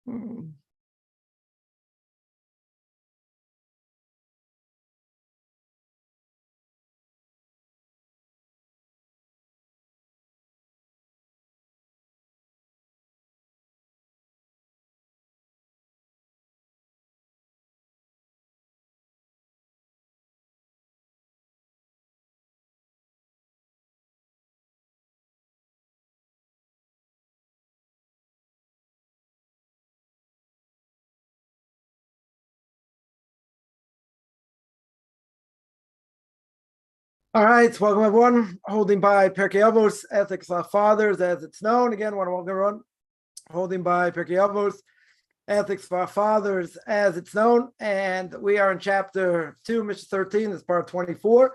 Hmm. All right, welcome everyone. Holding by Pirke Avos, Ethics of Fathers, as it's known. Again, I want to welcome everyone. Holding by Pirke Avos, Ethics of our Fathers, as it's known. And we are in chapter 2, Mishna 13, this is part 24.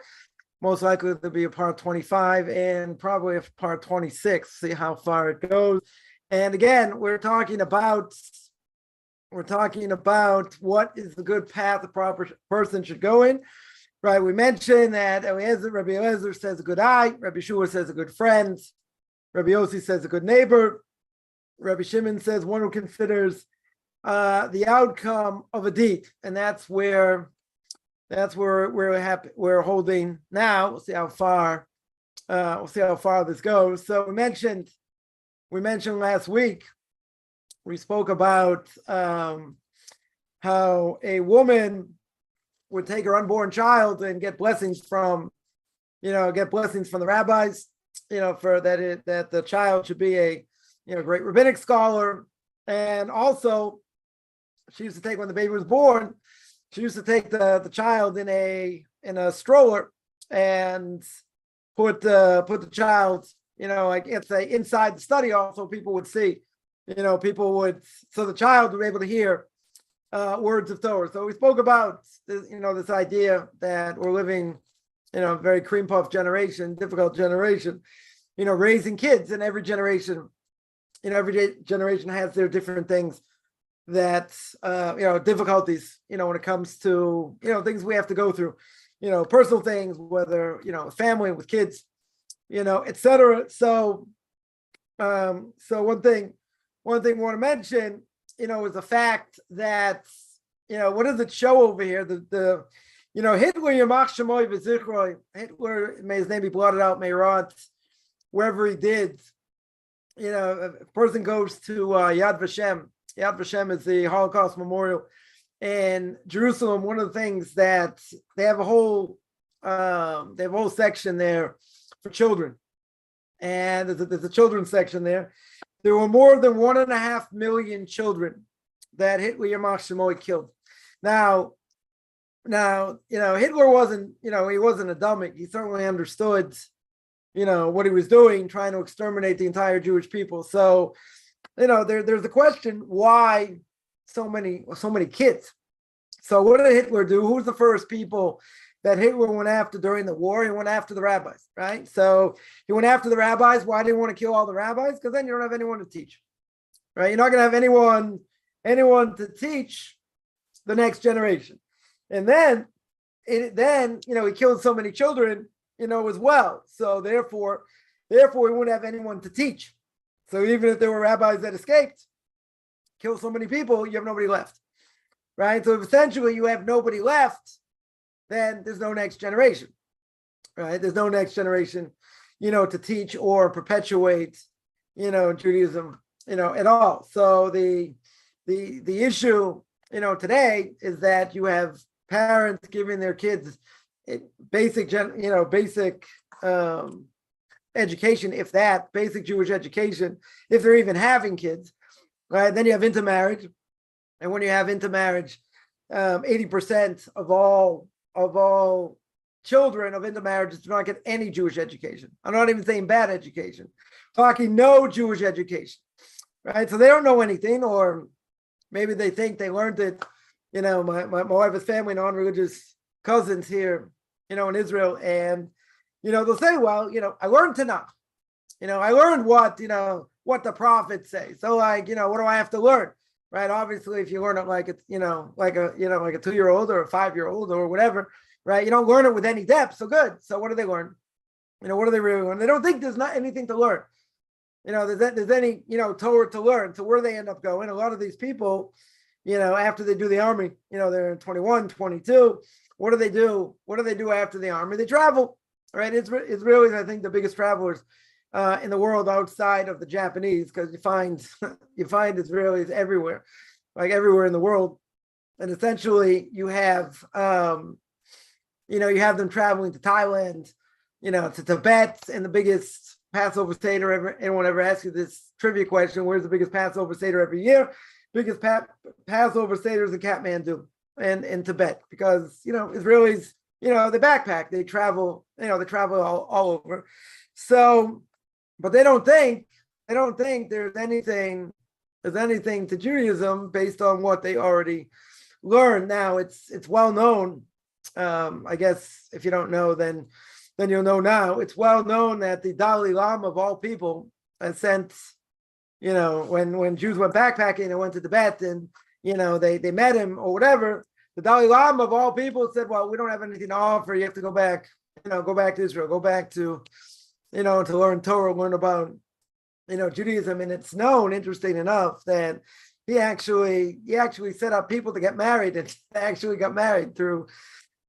Most likely to be a part 25 and probably a part 26. See how far it goes. And again, we're talking about what is the good path a proper person should go in. Right, we mentioned that Rabbi Eliezer says a good eye, Rabbi Shua says a good friend, Rabbi Yossi says a good neighbor, Rabbi Shimon says one who considers the outcome of a deed, and that's where we're holding now. We'll see how far this goes. So we mentioned last week. We spoke about how a woman would take her unborn child and get blessings from the rabbis, for that the child should be a great rabbinic scholar. And also she used to take, when the baby was born, she used to take the child in a stroller and put the child, like it's inside the study also, people would see, so the child would be able to hear words of Torah. So we spoke about this idea that we're living a very cream puff generation, difficult generation, raising kids, and every generation has their different things that difficulties, when it comes to things we have to go through, personal things, whether family with kids, etc. So one thing we want to mention is the fact that, what does it show over here? Hitler, Yamach Shemoy V'Zichroi, Hitler, may his name be blotted out, may rot, wherever he did. A person goes to Yad Vashem. Yad Vashem is the Holocaust Memorial in Jerusalem. One of the things that they have a whole section there for children. And there's a children's section there. There were more than 1.5 million children that Hitler Yamach Shemoy killed. Now, Hitler wasn't, he wasn't a dummy. He certainly understood, what he was doing, trying to exterminate the entire Jewish people. So, there's the question, why so many kids? So what did Hitler do? Who's the first people that Hitler went after during the war? He went after the rabbis, right? So he went after the rabbis. Why did he want to kill all the rabbis? Because then you don't have anyone to teach, right? You're not going to have anyone to teach the next generation. And then he killed so many children, as well. So therefore he wouldn't have anyone to teach. So even if there were rabbis that escaped, killed so many people, you have nobody left, right? So if essentially you have nobody left, then there's no next generation, right? There's no next generation, to teach or perpetuate, Judaism, at all. So the issue, today is that you have parents giving their kids basic education, if that, basic Jewish education, if they're even having kids, right? Then you have intermarriage, and when you have intermarriage, 80% of all children of intermarriages do not get any Jewish education. I'm not even saying bad education, talking no Jewish education, right? So they don't know anything, or maybe they think they learned it. My wife's family, non-religious cousins here, in Israel, and they'll say, well, I learned Tanakh. I learned what the prophets say. So what do I have to learn? Right? Obviously, if you learn it like it's, like a 2-year-old or a 5-year-old or whatever, right? You don't learn it with any depth. So good. So what do they learn? What do they really learn? They don't think there's not anything to learn. there's any, Torah to learn. So where they end up going, a lot of these people, after they do the army, they're 21, 22. What do they do? What do they do after the army? They travel, right? Israelis, I think, the biggest travelers in the world outside of the Japanese, because you find Israelis everywhere, like everywhere in the world. And essentially you have, you have them traveling to Thailand, to Tibet, and the biggest Passover Seder ever. Anyone ever ask you this trivia question? Where's the biggest Passover Seder every year? Biggest Passover Seder is in Kathmandu and in Tibet, because Israelis, they backpack, they travel, all over. So, but they don't think there's anything to Judaism based on what they already learned. Now it's well known. I guess if you don't know, then you'll know now. It's well known that the Dalai Lama of all people has sent, when Jews went backpacking and went to Tibet, and they met him or whatever, the Dalai Lama of all people said, well, we don't have anything to offer. You have to go back to Israel, go back to, to learn Torah, learn about, Judaism. And it's known, interesting enough, that he actually set up people to get married, and they actually got married through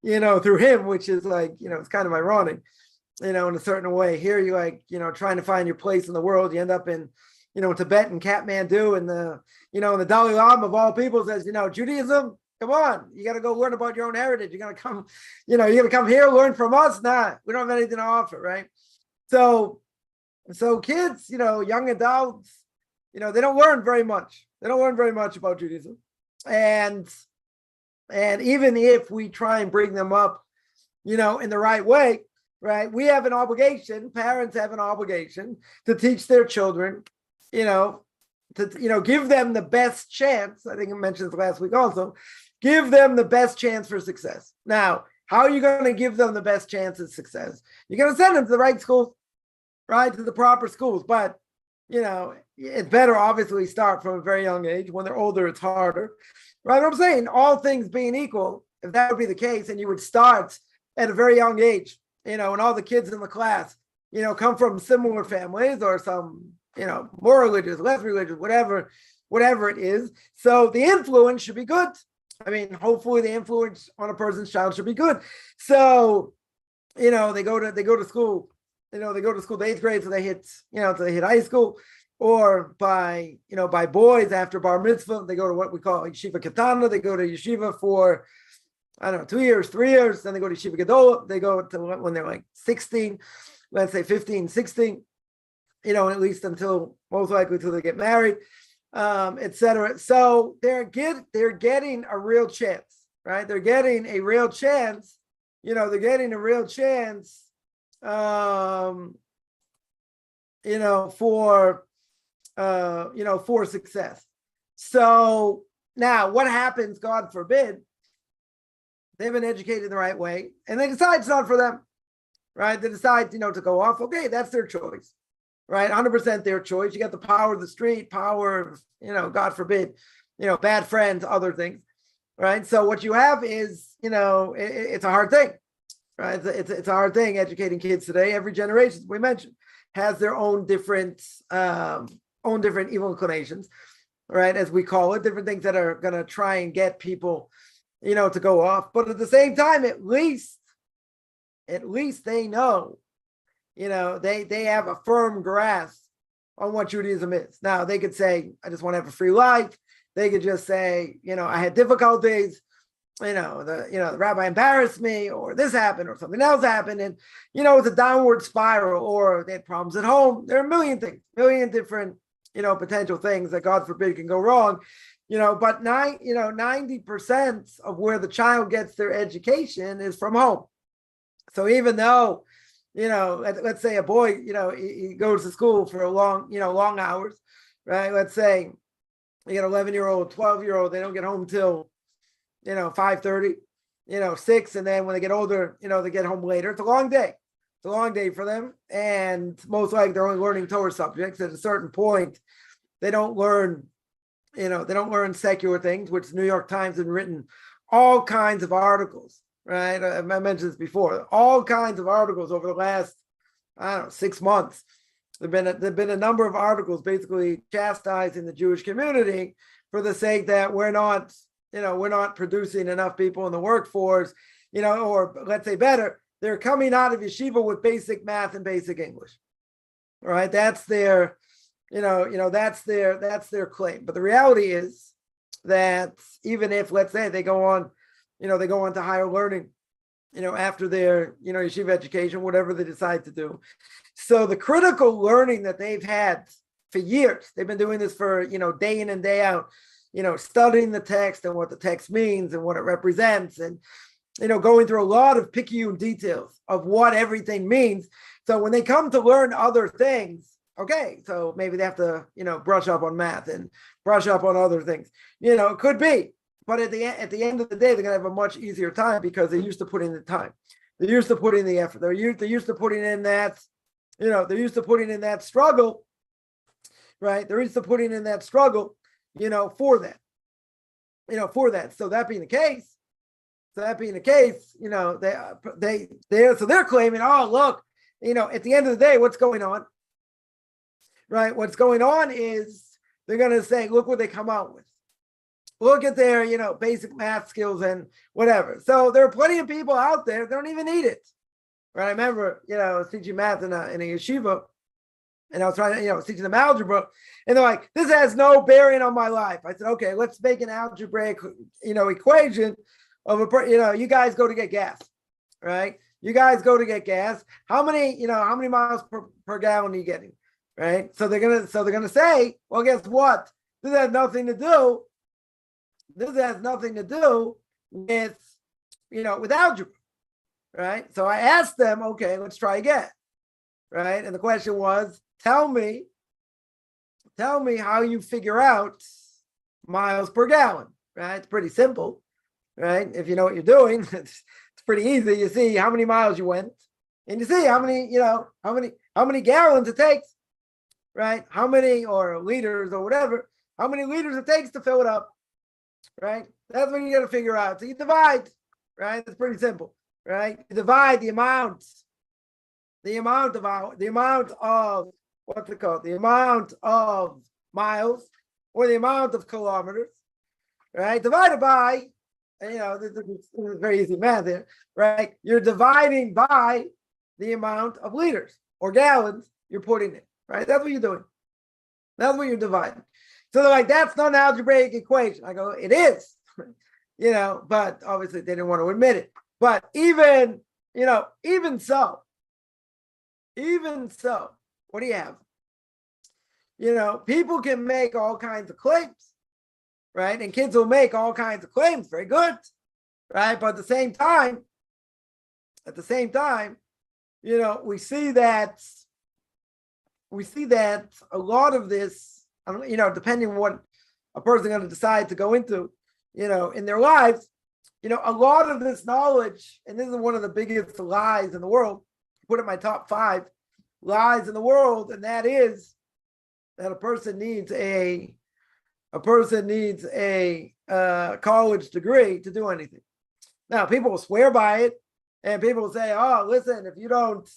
him, which is like, it's kind of ironic, in a certain way. Here you trying to find your place in the world. You end up in, Tibet and Kathmandu, and the Dalai Lama of all people says, Judaism, come on, you got to go learn about your own heritage. You're going to come, you're going to come here, learn from us. Nah, we don't have anything to offer, right? So kids, young adults, they don't learn very much. They don't learn very much about Judaism. And even if we try and bring them up, in the right way, right, we have an obligation, parents have an obligation to teach their children, to give them the best chance. I think I mentioned this last week also. Give them the best chance for success. Now, how are you going to give them the best chance of success? You're going to send them to the right schools, right, to the proper schools. But, it's better, obviously, start from a very young age. When they're older, it's harder. Right? What I'm saying, all things being equal, if that would be the case, and you would start at a very young age, and all the kids in the class, come from similar families, or some, more religious, less religious, whatever it is. So the influence should be good. I mean, hopefully the influence on a person's child should be good. So, they go to school, they go to school the 8th grade, so they hit high school. Or by boys after bar mitzvah, they go to what we call yeshiva katana. They go to yeshiva for, 2 years, 3 years. Then they go to yeshiva gadola. They go to when they're like 16, let's say 15, 16, at least most likely until they get married, etc. So they're getting a real chance, right? They're getting a real chance. They're getting a real chance, for success. So now what happens, God forbid, they've been educated the right way and they decide it's not for them, right? They decide, to go off. Okay, that's their choice, right? 100% their choice. You got the power of the street, power of, God forbid, bad friends, other things, right? So what you have is, it's a hard thing, right? It's a hard thing educating kids today. Every generation, we mentioned, has their own different evil inclinations, right? As we call it, different things that are going to try and get people, to go off. But at the same time, at least they know, they have a firm grasp on what Judaism is. Now they could say, I just want to have a free life. They could just say, I had difficulties, the rabbi embarrassed me, or this happened, or something else happened. And, it's a downward spiral, or they had problems at home. There are a million different, potential things that God forbid can go wrong, but 90% of where the child gets their education is from home. So even though, let's say a boy, he goes to school for long hours, right? Let's say you get 11-year-old, 12-year-old, they don't get home till, 5:30, 6. And then when they get older, they get home later. It's a long day. It's a long day for them. And most likely they're only learning Torah subjects. At a certain point, they don't learn, secular things, which the New York Times has written all kinds of articles, right? I mentioned this before, all kinds of articles over the last, 6 months, There've been a number of articles basically chastising the Jewish community for the sake that we're not producing enough people in the workforce, or let's say better, they're coming out of yeshiva with basic math and basic English. All right, that's their, that's their claim. But the reality is that even if, let's say, they go on to higher learning, after their, yeshiva education, whatever they decide to do. So the critical learning that they've had for years, they've been doing this for, day in and day out, studying the text and what the text means and what it represents, and, going through a lot of picayune details of what everything means. So when they come to learn other things, okay, so maybe they have to, brush up on math and brush up on other things. It could be. But at the end of the day, they're going to have a much easier time because they're used to putting in the time. They're used to putting in the effort. They're used to putting in that, they're used to putting in that struggle, right? They're used to putting in that struggle, for that. So that being the case, they're claiming, oh, look, at the end of the day, what's going on? Right? What's going on is they're going to say, look what they come out with. Look at their, basic math skills and whatever. So there are plenty of people out there that don't even need it. Right? I remember, I was teaching math in a yeshiva, and I was trying to, I was teaching them algebra, and they're like, this has no bearing on my life. I said, okay, let's make an algebraic, equation of you guys go to get gas, right? You guys go to get gas. How many miles per gallon are you getting? Right? So they're gonna say, well, guess what? This has nothing to do with, with algebra, right? So I asked them, okay, let's try again, right? And the question was, tell me how you figure out miles per gallon, right? It's pretty simple, right? If you know what you're doing, it's pretty easy. You see how many miles you went, and you see how many gallons it takes, right? How many, or liters or whatever, how many liters it takes to fill it up. Right? That's what you got to figure out. So you divide, right? It's pretty simple, right? You divide the amount of what's it called? The amount of miles or the amount of kilometers, right? Divided by, this is very easy math here, right? You're dividing by the amount of liters or gallons you're putting in, right? That's what you're doing. That's what you're dividing. So they're like, that's not an algebraic equation. I go, it is, but obviously they didn't want to admit it. But even so, what do you have? People can make all kinds of claims, right? And kids will make all kinds of claims. Very good, right? But at the same time, we see that a lot of this, depending on what a person is going to decide to go into, in their lives, a lot of this knowledge, and this is one of the biggest lies in the world, put it in my top 5 lies in the world, and that is that a person needs a college degree to do anything. Now, people will swear by it, and people will say, oh, listen, if you don't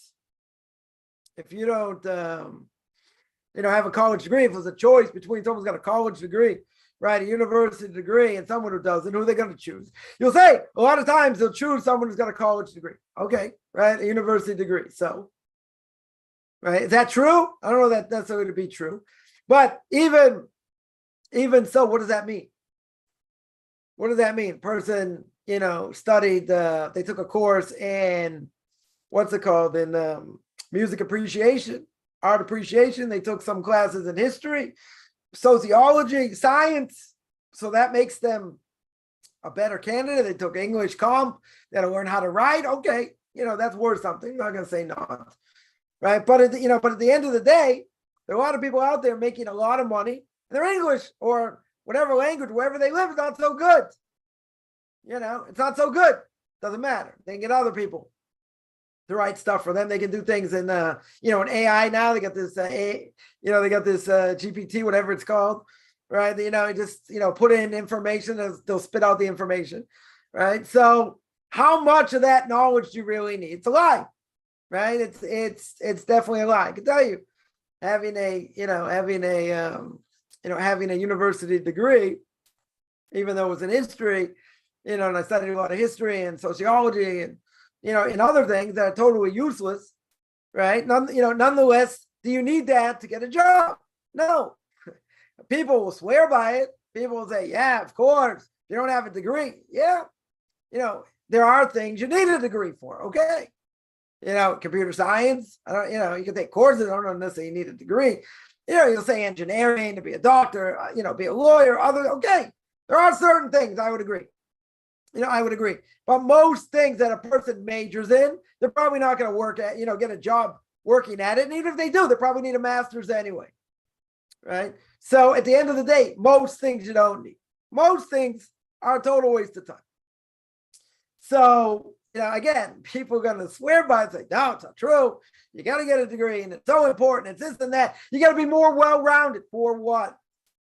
have a college degree, if there's a choice between someone who's got a college degree, right, a university degree, and someone who doesn't, who are they going to choose? You'll say, a lot of times they'll choose someone who's got a college degree. Okay, right, a university degree. So, right, is that true? I don't know that necessarily to be true. But even so, what does that mean? What does that mean? Person, studied, they took a course in, what's it called, in music appreciation, art appreciation. They took some classes in history, sociology, science. So that makes them a better candidate. They took English comp. They had to learn how to write. Okay, that's worth something. I'm not going to say not, right? But at the end of the day, there are a lot of people out there making a lot of money. Their English or whatever language, wherever they live, is not so good. It's not so good. Doesn't matter. They can get other people to write stuff for them. They can do things in, in AI now. They got this, GPT, whatever it's called, right? Just put in information, and they'll spit out the information, right? So, how much of that knowledge do you really need? It's a lie, right? It's definitely a lie. I can tell you, having a university degree, even though it was in history, and I studied a lot of history and sociology and, and other things that are totally useless, right? Nonetheless, do you need that to get a job? No. People will swear by it. People will say, yeah, of course. You don't have a degree. Yeah. There are things you need a degree for. Okay. Computer science. I don't, you can take courses. I don't necessarily need a degree. You'll say engineering, to be a doctor, be a lawyer, okay. There are certain things I would agree. I would agree. But most things that a person majors in, they're probably not going to work at, get a job working at it. And even if they do, they probably need a master's anyway. Right? So at the end of the day, most things you don't need. Most things are a total waste of time. So, again, people are going to swear by it, say, no, it's not true. You got to get a degree and it's so important. It's this and that. You got to be more well-rounded. For what?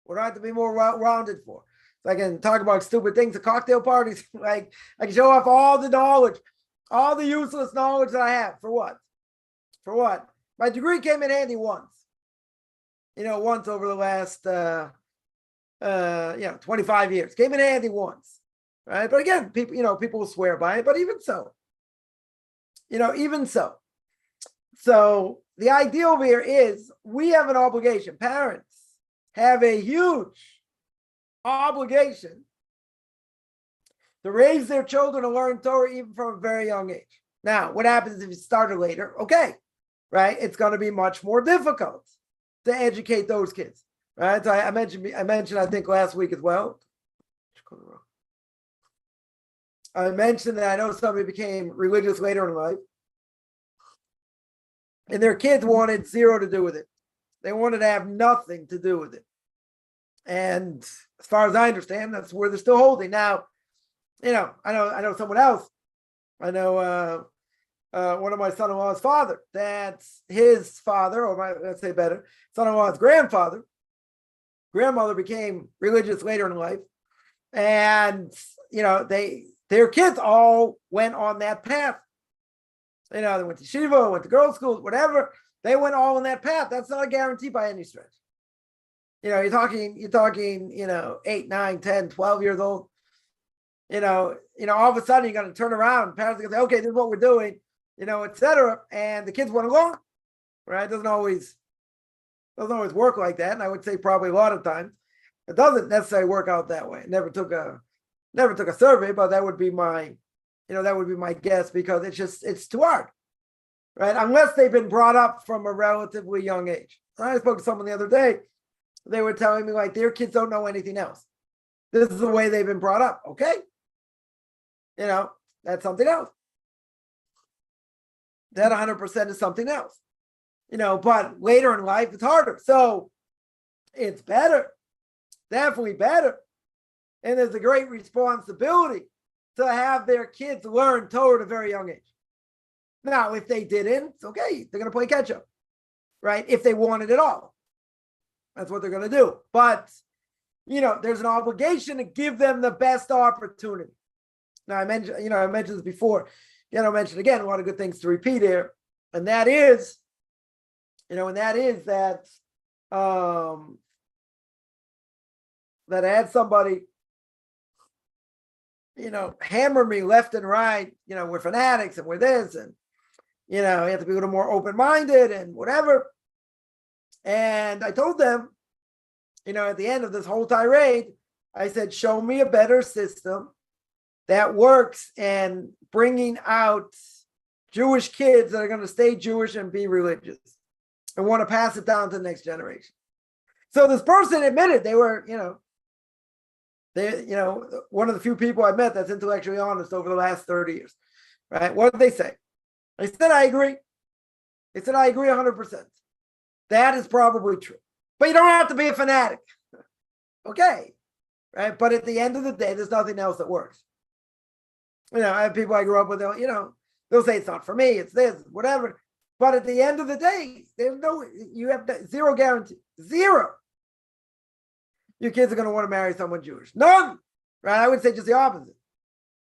What do I have to be more well-rounded for? So I can talk about stupid things at cocktail parties. Like I can show off all the knowledge, all the useless knowledge that I have. For what? For what? My degree came in handy once. Once over the last 25 years. Came in handy once. Right. But again, people will swear by it, but even so. So the idea over here is we have an obligation. Parents have a huge obligation to raise their children to learn Torah even from a very young age. Now, what happens if you started later? Okay, right? It's going to be much more difficult to educate those kids, right? So I mentioned, I think last week as well. I mentioned that I know somebody became religious later in life, and their kids wanted zero to do with it. They wanted to have nothing to do with it. And as far as I understand, that's where they're still holding. Now, I know someone else. I know one of my son-in-law's father. That's his father, or let's say better, son-in-law's grandfather. Grandmother became religious later in life. And, their kids all went on that path. They went to Shiva, went to girls' schools, whatever. They went all on that path. That's not a guarantee by any stretch. You're talking, 8, 9, 10, 12 years old. All of a sudden you're going to turn around and parents are going to say, okay, this is what we're doing, et cetera. And the kids want to go, right? It doesn't always work like that. And I would say probably a lot of times it doesn't necessarily work out that way. It never took a survey, but that would be my guess, because it's too hard, right? Unless they've been brought up from a relatively young age. I spoke to someone the other day. They were telling me like their kids don't know anything else. This is the way they've been brought up. Okay. That's something else. That 100% is something else. But later in life, it's harder. So it's better. Definitely better. And there's a great responsibility to have their kids learn Torah at a very young age. Now, if they didn't, it's okay. They're going to play catch up, right? If they wanted it all. That's what they're going to do. But, there's an obligation to give them the best opportunity. Now, I mentioned this before. I mentioned again, a lot of good things to repeat here. And that is, that I had somebody, hammer me left and right, we're fanatics and we're this, and, you have to be a little more open-minded and whatever. And I told them, at the end of this whole tirade, I said, show me a better system that works in bringing out Jewish kids that are going to stay Jewish and be religious and want to pass it down to the next generation. So this person admitted they were, one of the few people I met that's intellectually honest over the last 30 years, right? What did they say? I said, I agree. They said, I agree 100%. That is probably true. But you don't have to be a fanatic. Okay. Right. But at the end of the day, there's nothing else that works. I have people I grew up with, they'll say it's not for me, it's this, whatever. But at the end of the day, you have zero guarantee. Zero. Your kids are going to want to marry someone Jewish. None. Right. I would say just the opposite.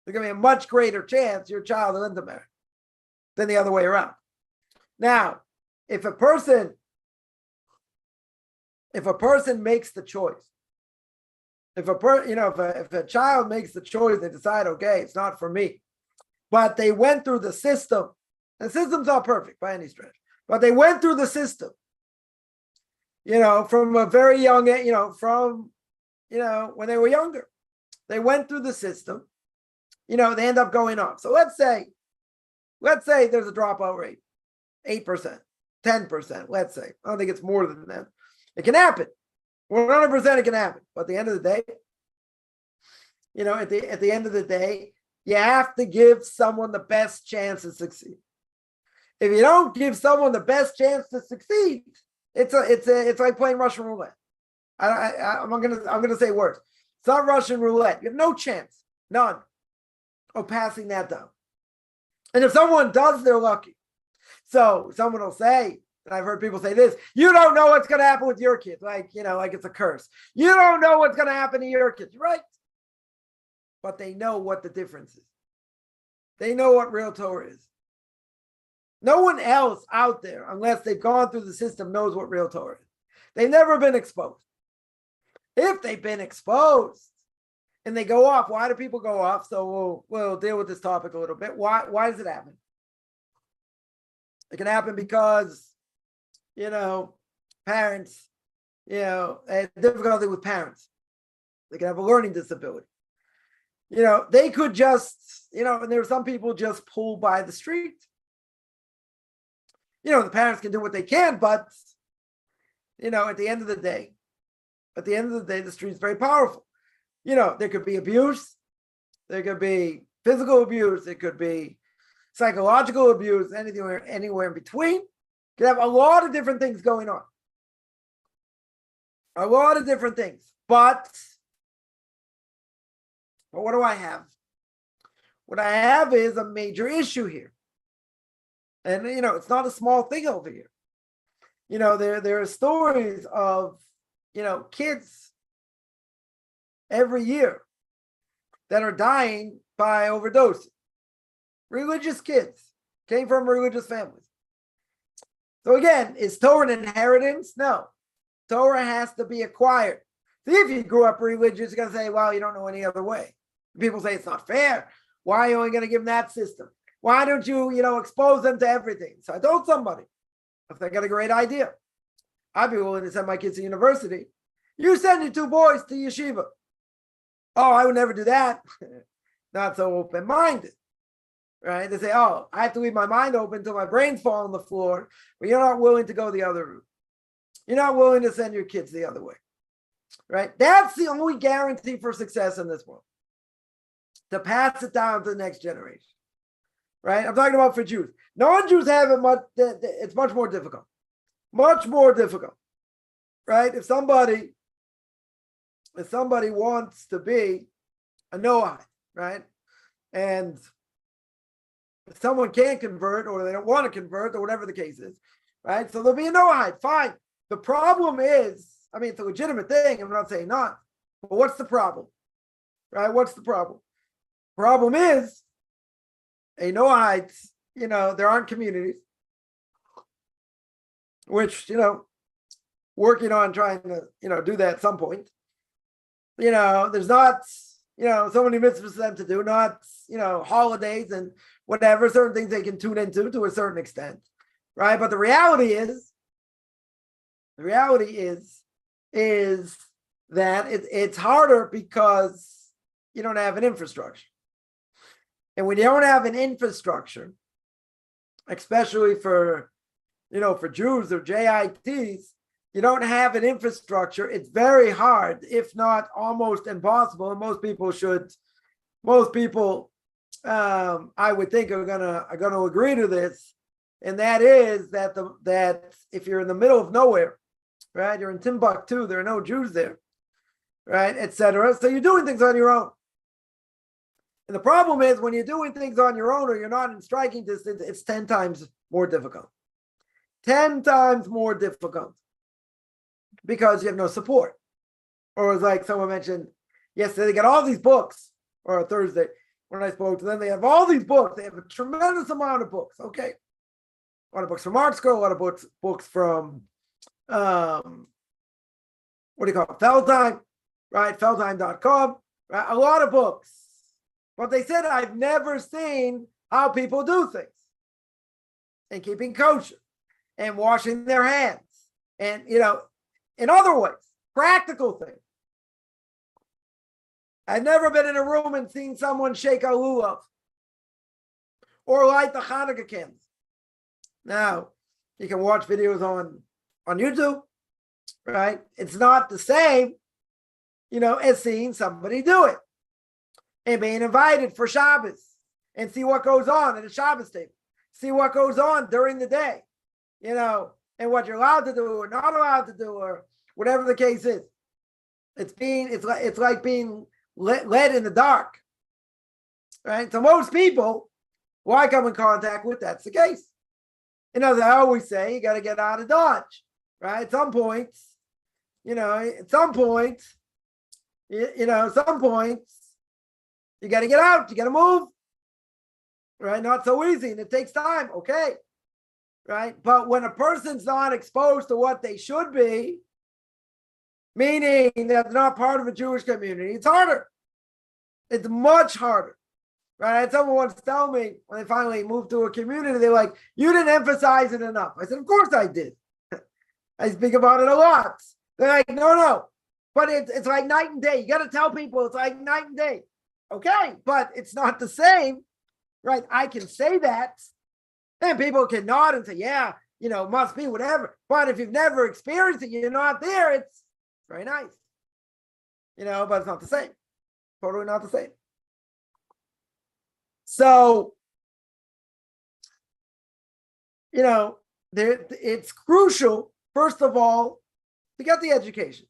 There's going to be a much greater chance your child will end up married than the other way around. Now, if a person if a person makes the choice, if a child makes the choice, they decide, okay, it's not for me, but they went through the system. The system's not perfect by any stretch, but they went through the system, from a very young, when they were younger, they went through the system, they end up going off. So let's say there's a dropout rate, 8%, 10%, let's say. I don't think it's more than that. It can happen. 100% it can happen. But at the end of the day, at the end of the day, you have to give someone the best chance to succeed. If you don't give someone the best chance to succeed, it's like playing Russian roulette. I'm gonna say worse. It's not Russian roulette. You have no chance, none, of passing that down. And if someone does, they're lucky. So someone will say, and I've heard people say this, you don't know what's going to happen with your kids. Like it's a curse. You don't know what's going to happen to your kids, right? But they know what the difference is. They know what real Torah is. No one else out there, unless they've gone through the system, knows what real Torah is. They've never been exposed. If they've been exposed and they go off, why do people go off? So we'll deal with this topic a little bit. Why does it happen? It can happen because, parents, difficulty with parents. They can have a learning disability. They could just, and there are some people just pulled by the street. The parents can do what they can, but, at the end of the day, the street's very powerful. There could be abuse. There could be physical abuse. It could be psychological abuse, anywhere in between. You could have a lot of different things going on. A lot of different things. But what do I have? What I have is a major issue here. And, it's not a small thing over here. There are stories of, kids every year that are dying by overdose. Religious kids came from religious families. So again, is Torah an inheritance? No. Torah has to be acquired. See, if you grew up religious, you're going to say, well, you don't know any other way. People say it's not fair. Why are you only going to give them that system? Why don't you, expose them to everything? So I told somebody, if they got a great idea, I'd be willing to send my kids to university. You send your 2 boys to yeshiva. Oh, I would never do that. Not so open-minded, right? They say, oh, I have to leave my mind open until my brains fall on the floor, but you're not willing to go the other route. You're not willing to send your kids the other way, right? That's the only guarantee for success in this world, to pass it down to the next generation, right? I'm talking about for Jews. Non-Jews have it much, it's much more difficult, right? If somebody wants to be a Noahide, right? And if someone can't convert, or they don't want to convert, or whatever the case is, right? So there'll be a Noahide, fine. The problem is, it's a legitimate thing, I'm not saying not, but what's the problem, right? What's the problem? Problem is, a Noahide, there aren't communities, which, working on trying to, do that at some point. There's not, so many mitzvahs for them to do, not, holidays and whatever, certain things they can tune into to a certain extent, right? But the reality is that it's harder because you don't have an infrastructure. And when you don't have an infrastructure, especially for Jews or JITs, you don't have an infrastructure, it's very hard, if not almost impossible. And most people, I would think are gonna agree to this, and that is that if you're in the middle of nowhere, right? You're in Timbuktu, there are no Jews there, right, etc. So you're doing things on your own. And the problem is, when you're doing things on your own, or you're not in striking distance, it's 10 times more difficult. 10 times more difficult. Because you have no support. Or it's like someone mentioned yesterday, they got all these books, or Thursday when I spoke to them, they have all these books. They have a tremendous amount of books. Okay. A lot of books from art school, a lot of books from what do you call it? Feldheim, right? Feldheim.com, right? A lot of books. But they said, I've never seen how people do things and keeping kosher and washing their hands and, in other ways, practical things. I've never been in a room and seen someone shake a lulav or light the Hanukkah candles. Now, you can watch videos on YouTube, right? It's not the same, as seeing somebody do it and being invited for Shabbos and see what goes on at a Shabbos table, see what goes on during the day, and what you're allowed to do or not allowed to do or whatever the case is. It's like being led in the dark, right? So most people, who I come in contact with, that's the case. They always say you got to get out of Dodge, right? At some points, you got to get out, you got to move, right? Not so easy, and it takes time, okay, right? But when a person's not exposed to what they should be, meaning that they're not part of a Jewish community, it's harder. It's much harder, right? I had someone once tell me when they finally moved to a community, they're like, you didn't emphasize it enough. I said, of course I did. I speak about it a lot. They're like, no. But it's like night and day. You got to tell people it's like night and day. Okay, but it's not the same, right? I can say that, and people can nod and say, yeah, must be whatever. But if you've never experienced it, you're not there, it's very nice. But it's not the same. Totally not the same. So, it's crucial, first of all, to get the education,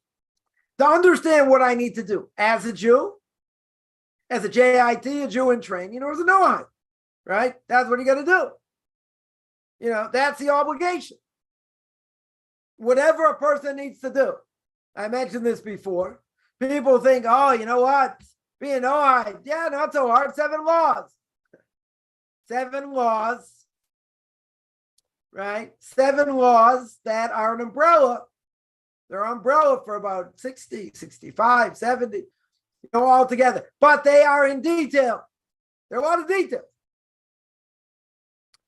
to understand what I need to do as a Jew, as a JIT, a Jew in training, as a Noahide, right? That's what you got to do. That's the obligation. Whatever a person needs to do. I mentioned this before. People think, oh, you know what? Being Noahide, yeah, not so hard. 7 laws. 7 laws, right? 7 laws that are an umbrella. They're umbrella for about 60, 65, 70, all together. But they are in detail. There are a lot of details,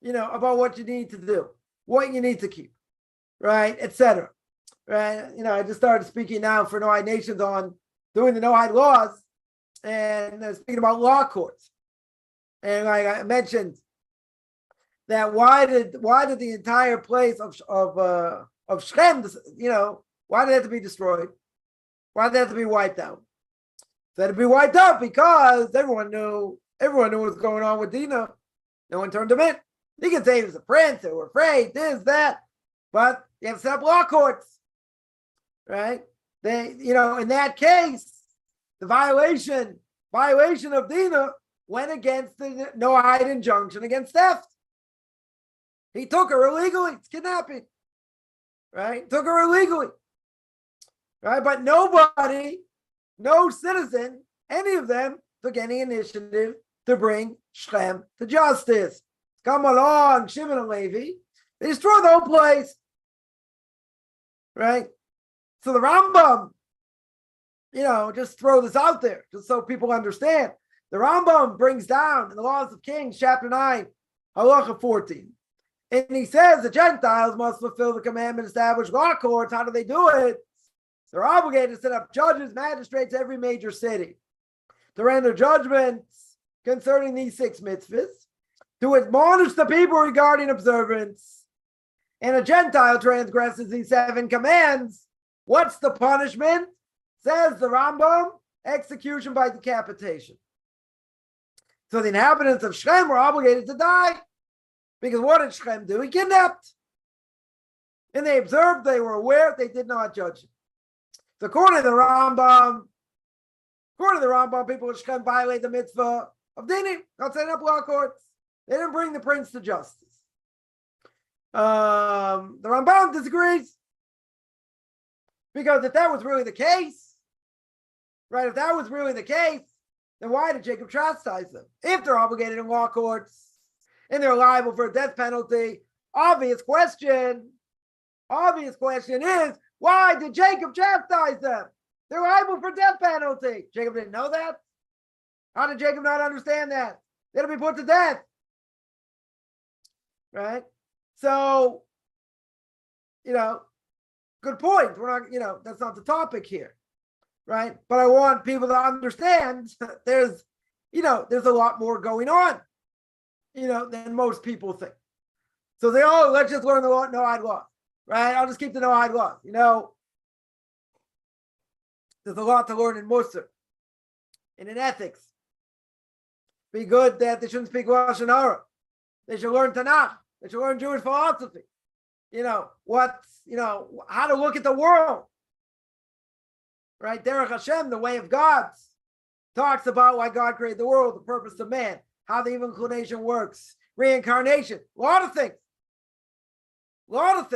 about what you need to do, what you need to keep, right, etc. Right? I just started speaking now for Noahide Nations on doing the Noahide laws and speaking about law courts. And like I mentioned, that why did the entire place of Shechem, why did it have to be destroyed? Why did it have to be wiped out? It had to be wiped out because everyone knew what was going on with Dinah. No one turned him in. You can say he was a prince, they were afraid, this, that, but you have to set up law courts, right? They, in that case, the violation of Dinah went against the Noahide injunction against theft. He took her illegally. It's kidnapping, right? Took her illegally, right? But nobody, no citizen, any of them took any initiative to bring Shechem to justice. Come along, Shimon and Levi. They destroyed the whole place, right? So the Rambam, just throw this out there, just so people understand. The Rambam brings down in the Laws of Kings, chapter 9, halacha 14. And he says the Gentiles must fulfill the commandment, establish law courts. How do they do it? They're obligated to set up judges, magistrates, every major city, to render judgments concerning these 6 mitzvahs, to admonish the people regarding observance. And a Gentile transgresses these 7 commands. What's the punishment? Says the Rambam, execution by decapitation. So the inhabitants of Shechem were obligated to die. Because what did Shechem do? He kidnapped. And they observed, they were aware, they did not judge him. So according to the Rambam, people of Shechem violate the mitzvah of Dinim, not setting up law courts. They didn't bring the prince to justice. The Rambam disagrees. Because if that was really the case, right, then why did Jacob chastise them? If they're obligated in law courts and they're liable for a death penalty, obvious question is, Why did Jacob chastise them? They were liable for death penalty. Jacob didn't know that. How did Jacob not understand that? They'll be put to death. Right? So, good point. We're not, that's not the topic here. Right? But I want people to understand that there's a lot more going on, than most people think. So they, let's just learn the Noahide law. Right? I'll just keep the Noahide law. There's a lot to learn in Musar and in ethics. Be good that they shouldn't speak Lashon Hara. They should learn Tanakh. They should learn Jewish philosophy. How to look at the world. Right? Derech Hashem, the way of God, talks about why God created the world, the purpose of man, how the evil inclination works, reincarnation, a lot of things. What's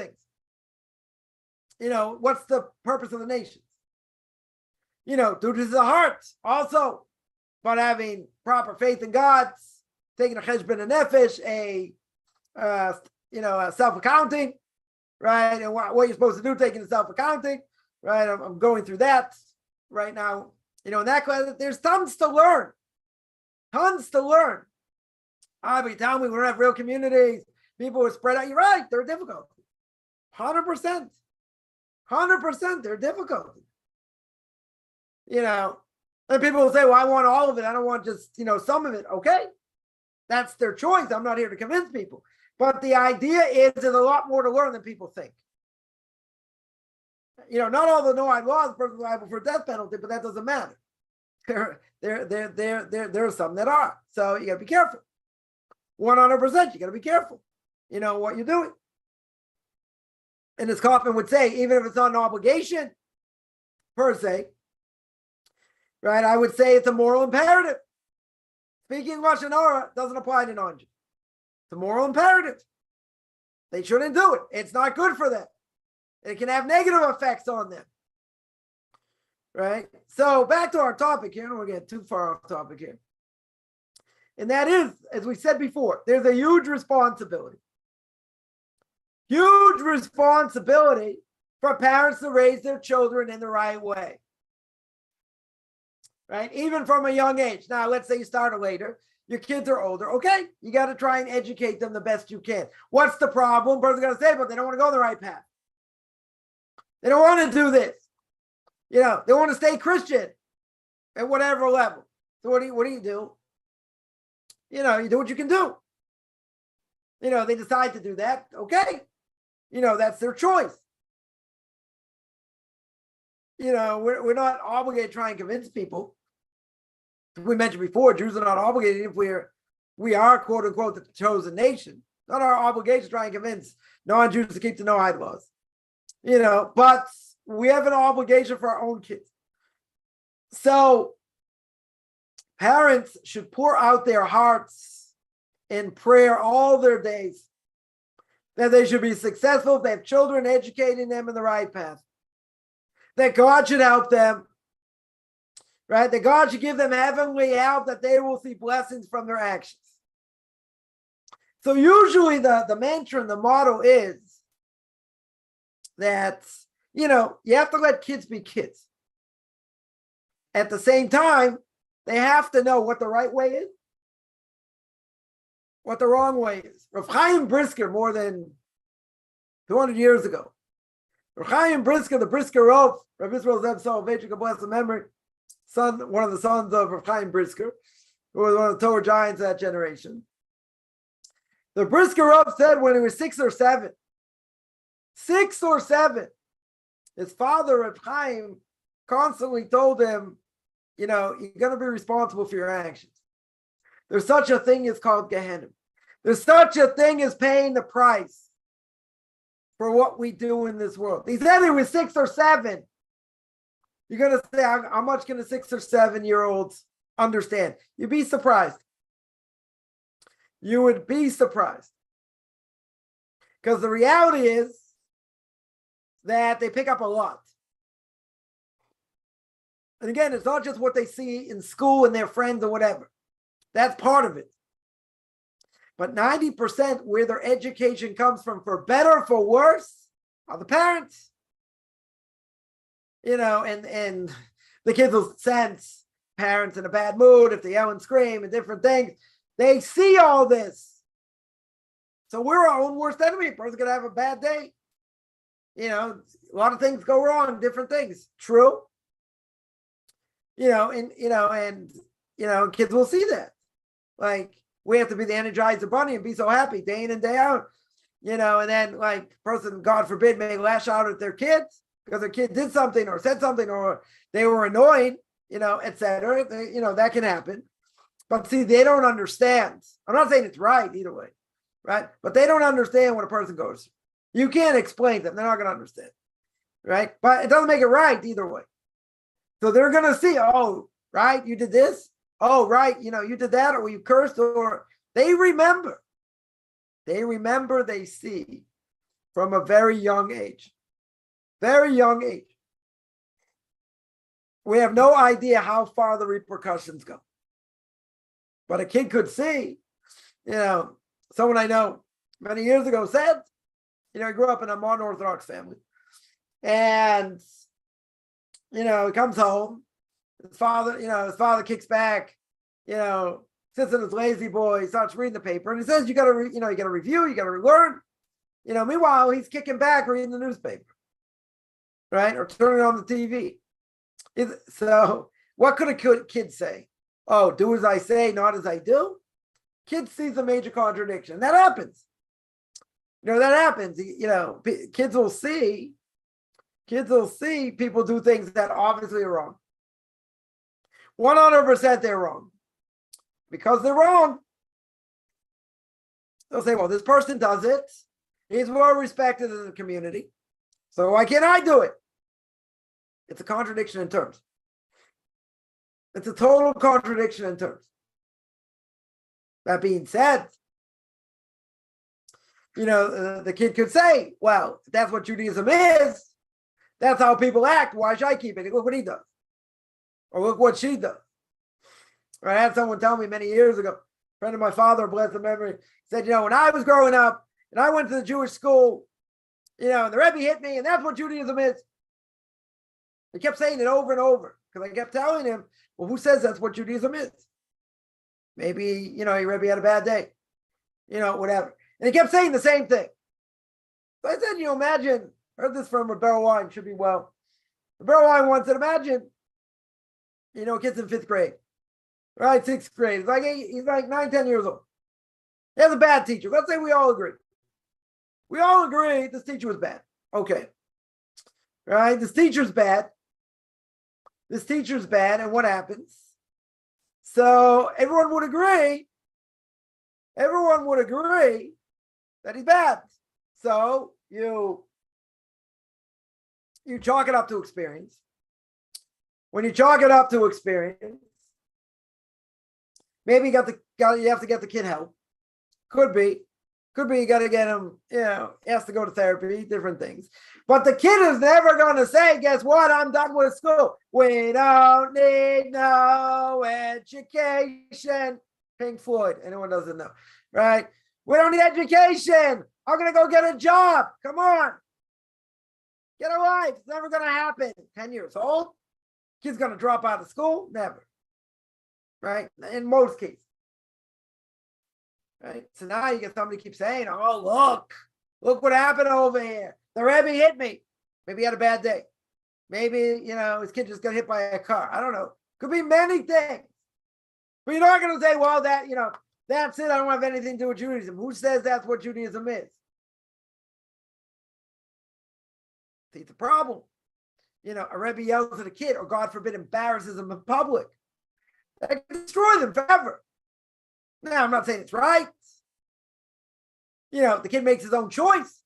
the purpose of the nations? Due to the heart, also, but having proper faith in God, taking a cheshbon and nefesh, a self-accounting, right? And what you're supposed to do, taking the self-accounting, right? I'm going through that right now. In that class, there's tons to learn. But you tell me we don't have real communities. People are spread out. You're right. They're difficult. 100%. They're difficult. And people will say, well, I want all of it. I don't want just, some of it. Okay. That's their choice. I'm not here to convince people. But the idea is there's a lot more to learn than people think. Not all the Noahide laws are liable for death penalty, but that doesn't matter. There are some that are. So you got to be careful. 100%. You got to be careful. What you're doing. And as Kaufman would say, even if it's not an obligation per se, right? I would say it's a moral imperative. Speaking Lashon Hara doesn't apply to non-Jews. It's a moral imperative. They shouldn't do it. It's not good for them. It can have negative effects on them. Right? So back to our topic here. I don't want to get too far off topic here. And that is, as we said before, there's a huge responsibility. Huge responsibility for parents to raise their children in the right way. Right? Even from a young age. Now, let's say you started later. Your kids are older. Okay, you got to try and educate them the best you can. What's the problem? Person's going to say, but they don't want to go the right path. They don't want to do this. They want to stay Christian at whatever level. So what do you do? You do what you can do. They decide to do that. Okay. That's their choice. We're not obligated to try and convince people. We mentioned before, Jews are not obligated if we are quote unquote the chosen nation. Not our obligation to try and convince non-Jews to keep the Noahide laws. But we have an obligation for our own kids. So parents should pour out their hearts in prayer all their days, that they should be successful if they have children, educating them in the right path, that God should help them, right? That God should give them heavenly help, that they will see blessings from their actions. So usually the mantra and the motto is that, you have to let kids be kids. At the same time, they have to know what the right way is, what the wrong way is. Rav Chaim Brisker, more than 200 years ago, Rav Chaim Brisker, the Brisker Rav Israel Zev Soloveitchik, bless the memory, one of the sons of Rav Chaim Brisker, who was one of the Torah giants of that generation. The Brisker Rav said when he was 6 or 7, his father, Rav Chaim, constantly told him, you're going to be responsible for your actions. There's such a thing as called Gehenna. There's such a thing as paying the price for what we do in this world. He said he was 6 or 7. You're going to say, how much can a 6 or 7-year-olds understand? You'd be surprised. You would be surprised. Because the reality is that they pick up a lot. And again, it's not just what they see in school and their friends or whatever. That's part of it. But 90% where their education comes from, for better or for worse, are the parents. and the kids will sense parents in a bad mood if they yell and scream and different things. They see all this. So we're our own worst enemy. A person's going to have a bad day. A lot of things go wrong, different things. True. And kids will see that. Like, we have to be the Energizer Bunny and be so happy day in and day out. And then like person, God forbid, may lash out at their kids because their kid did something or said something or they were annoyed, etc. That can happen. But see, they don't understand. I'm not saying it's right either way, right? But they don't understand what a person goes through. You can't explain them. They're not going to understand, right? But it doesn't make it right either way. So they're going to see, oh, right, you did this. Oh, right, you did that, or you cursed, or they remember. They see from a very young age. Very young age. We have no idea how far the repercussions go. But a kid could see, someone I know many years ago said, he grew up in a modern Orthodox family. And, he comes home. His father kicks back, sits in his lazy boy, starts reading the paper, and he says, you got to review, you got to learn. Meanwhile, he's kicking back reading the newspaper, right? Or turning on the TV. So what could a kid say? Oh, do as I say, not as I do? Kid sees a major contradiction. That happens. That happens. Kids will see people do things that obviously are wrong. 100% they're wrong. Because they're wrong. They'll say, well, this person does it. He's well respected in the community. So why can't I do it? It's a contradiction in terms. It's a total contradiction in terms. That being said, the kid could say, well, if that's what Judaism is, that's how people act. Why should I keep it? Look what he does. Or look what she does. Or I had someone tell me many years ago, a friend of my father, bless the memory, said, when I was growing up and I went to the Jewish school, and the Rebbe hit me, and that's what Judaism is. He kept saying it over and over because I kept telling him, well, who says that's what Judaism is? Maybe, your Rebbe had a bad day, whatever. And he kept saying the same thing. So I said, imagine, I heard this from Rebbe Wine, should be well. Rebbe Wine once said, imagine, kids in 5th grade, right? 6th grade. He's like 9, 10 years old. He has a bad teacher. Let's say we all agree. We all agree this teacher was bad. Okay. Right? This teacher's bad. And what happens? So everyone would agree that he's bad. So you chalk it up to experience. When you chalk it up to experience, maybe you have to get the kid help. Could be you got to get him, he has to go to therapy, different things. But the kid is never going to say, guess what? I'm done with school. We don't need no education. Pink Floyd, anyone doesn't know, right? We don't need education. I'm going to go get a job. Come on. Get a life. It's never going to happen. 10 years old. Kid's going to drop out of school? Never. Right? In most cases. Right? So now you get somebody keep saying, oh, look what happened over here. The Rebbe hit me. Maybe he had a bad day. Maybe, his kid just got hit by a car. I don't know. Could be many things. But you're not going to say, well, that's it. I don't have anything to do with Judaism. Who says that's what Judaism is? See, the problem. A Rebbe yells at a kid, or God forbid, embarrasses them in public. That can destroy them forever. Now, I'm not saying it's right. The kid makes his own choice.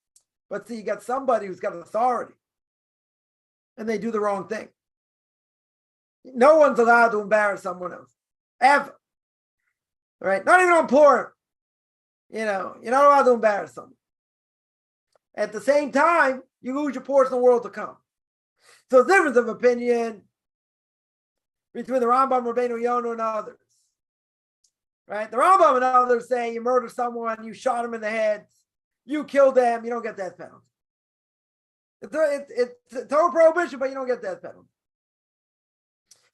But see, you got somebody who's got authority. And they do the wrong thing. No one's allowed to embarrass someone else. Ever. All right? Not even on Purim. You're not allowed to embarrass someone. At the same time, you lose your portion of the world to come. So there's a difference of opinion between the Rambam, Rabbeinu Yonah, and others. Right? The Rambam and others say you murder someone, you shot him in the head, you killed them, you don't get that penalty. It's a total prohibition, but you don't get death penalty.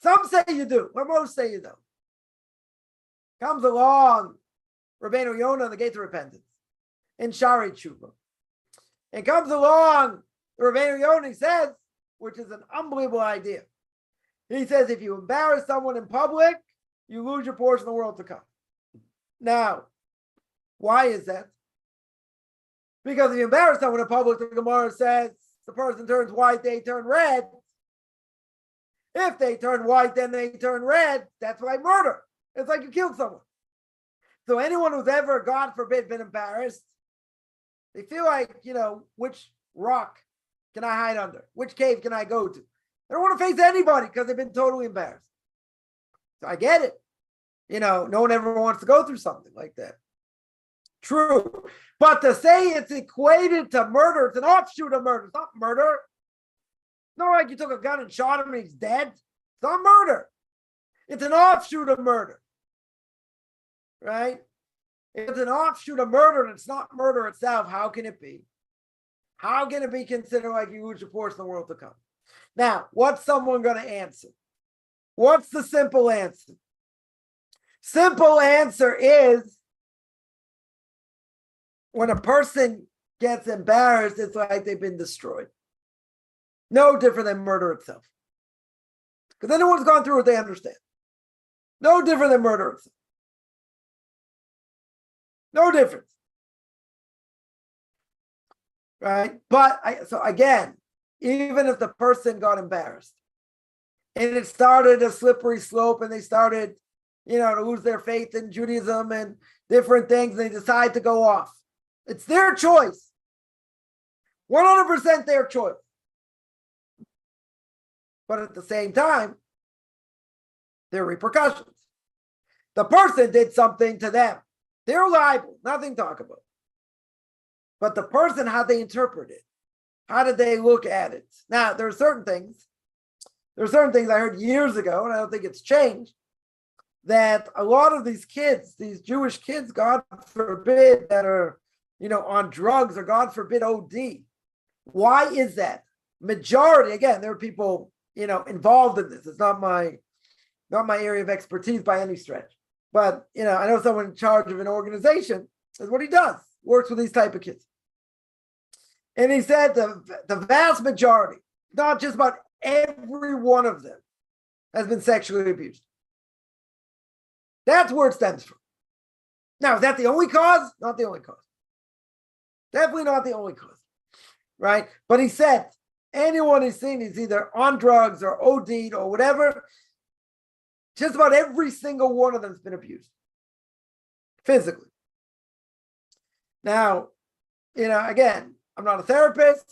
Some say you do, but most say you don't. Comes along Rabbeinu Yonah on the gate of repentance in Shari Tshuva. And comes along Rabbeinu Yonah, he says, which is an unbelievable idea. He says, if you embarrass someone in public, you lose your portion of the world to come. Now, why is that? Because if you embarrass someone in public, the Gemara says the person turns white, they turn red. If they turn white, then they turn red. That's like murder. It's like you killed someone. So anyone who's ever, God forbid, been embarrassed, they feel like, which rock can I hide under? Which cave can I go to? They don't want to face anybody because they've been totally embarrassed. So I get it. No one ever wants to go through something like that. True. But to say it's equated to murder, it's an offshoot of murder. It's not murder. It's not like you took a gun and shot him and he's dead. It's not murder. It's an offshoot of murder. Right? If it's an offshoot of murder and it's not murder itself, how can it be? How can it be considered like you lose your portion of the world to come? Now, what's someone going to answer? What's the simple answer? Simple answer is when a person gets embarrassed, it's like they've been destroyed. No different than murder itself. Because anyone's gone through it, they understand. No different than murder itself. No difference. Right? But so again, even if the person got embarrassed and it started a slippery slope and they started, to lose their faith in Judaism and different things, and they decide to go off. It's their choice. 100% their choice. But at the same time, there are repercussions. The person did something to them. They're liable, nothing to talk about. But the person, how they interpret it, how did they look at it? Now, there are certain things I heard years ago, and I don't think it's changed, that a lot of these kids, these Jewish kids, God forbid, that are, on drugs or God forbid OD. Why is that? Majority, again, there are people, involved in this. It's not my area of expertise by any stretch. But, I know someone in charge of an organization, is what he does, works with these type of kids. And he said the vast majority, not just about every one of them, has been sexually abused. That's where it stems from. Now, is that the only cause? Not the only cause. Definitely not the only cause, right? But he said anyone he's seen is either on drugs or OD'd or whatever. Just about every single one of them has been abused physically. Now, again, I'm not a therapist.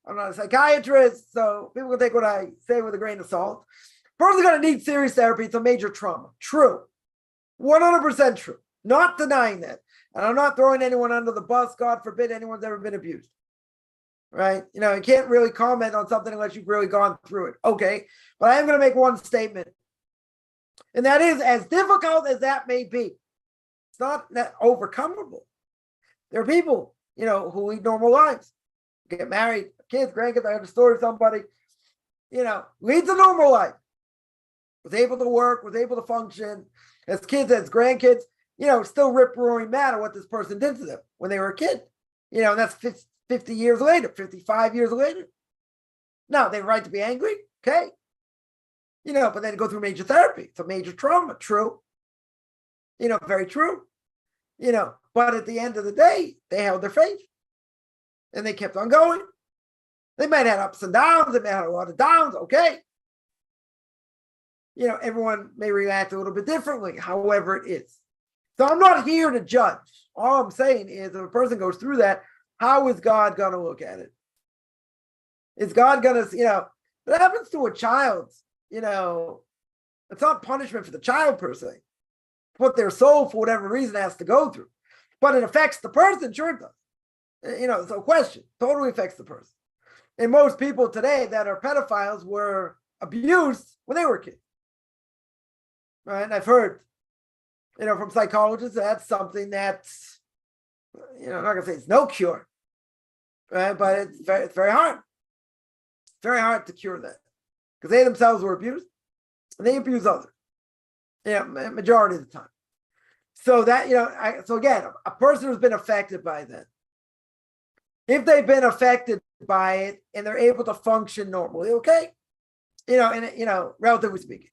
I'm not a psychiatrist. So people can take what I say with a grain of salt. Person's going to need serious therapy. It's a major trauma. True. 100% true. Not denying that. And I'm not throwing anyone under the bus. God forbid anyone's ever been abused. Right? You can't really comment on something unless you've really gone through it. Okay. But I am going to make one statement. And that is, as difficult as that may be, it's not that overcomable. There are people, who lead normal lives, get married, kids, grandkids. I heard a story of somebody, leads a normal life, was able to work, was able to function as kids, as grandkids, still rip-roaring mad at what this person did to them when they were a kid. And that's 50 years later, 55 years later. Now, they have a right to be angry, okay. But then go through major therapy. It's a major trauma. True. Very true. But at the end of the day, they held their faith and they kept on going. They might have ups and downs. They may have a lot of downs. Okay. Everyone may react a little bit differently, however it is. So I'm not here to judge. All I'm saying is if a person goes through that, how is God going to look at it? Is God going to, what happens to a child? It's not punishment for the child per se. What their soul, for whatever reason, has to go through. But it affects the person, sure it does. It's no question. Totally affects the person. And most people today that are pedophiles were abused when they were kids. Right? And I've heard, from psychologists, that's something that's, I'm not going to say it's no cure. Right? But it's very hard. very hard to cure that because they themselves were abused and they abuse others. Majority of the time. So that, so again, a person who's been affected by that, if they've been affected by it and they're able to function normally, okay, relatively speaking.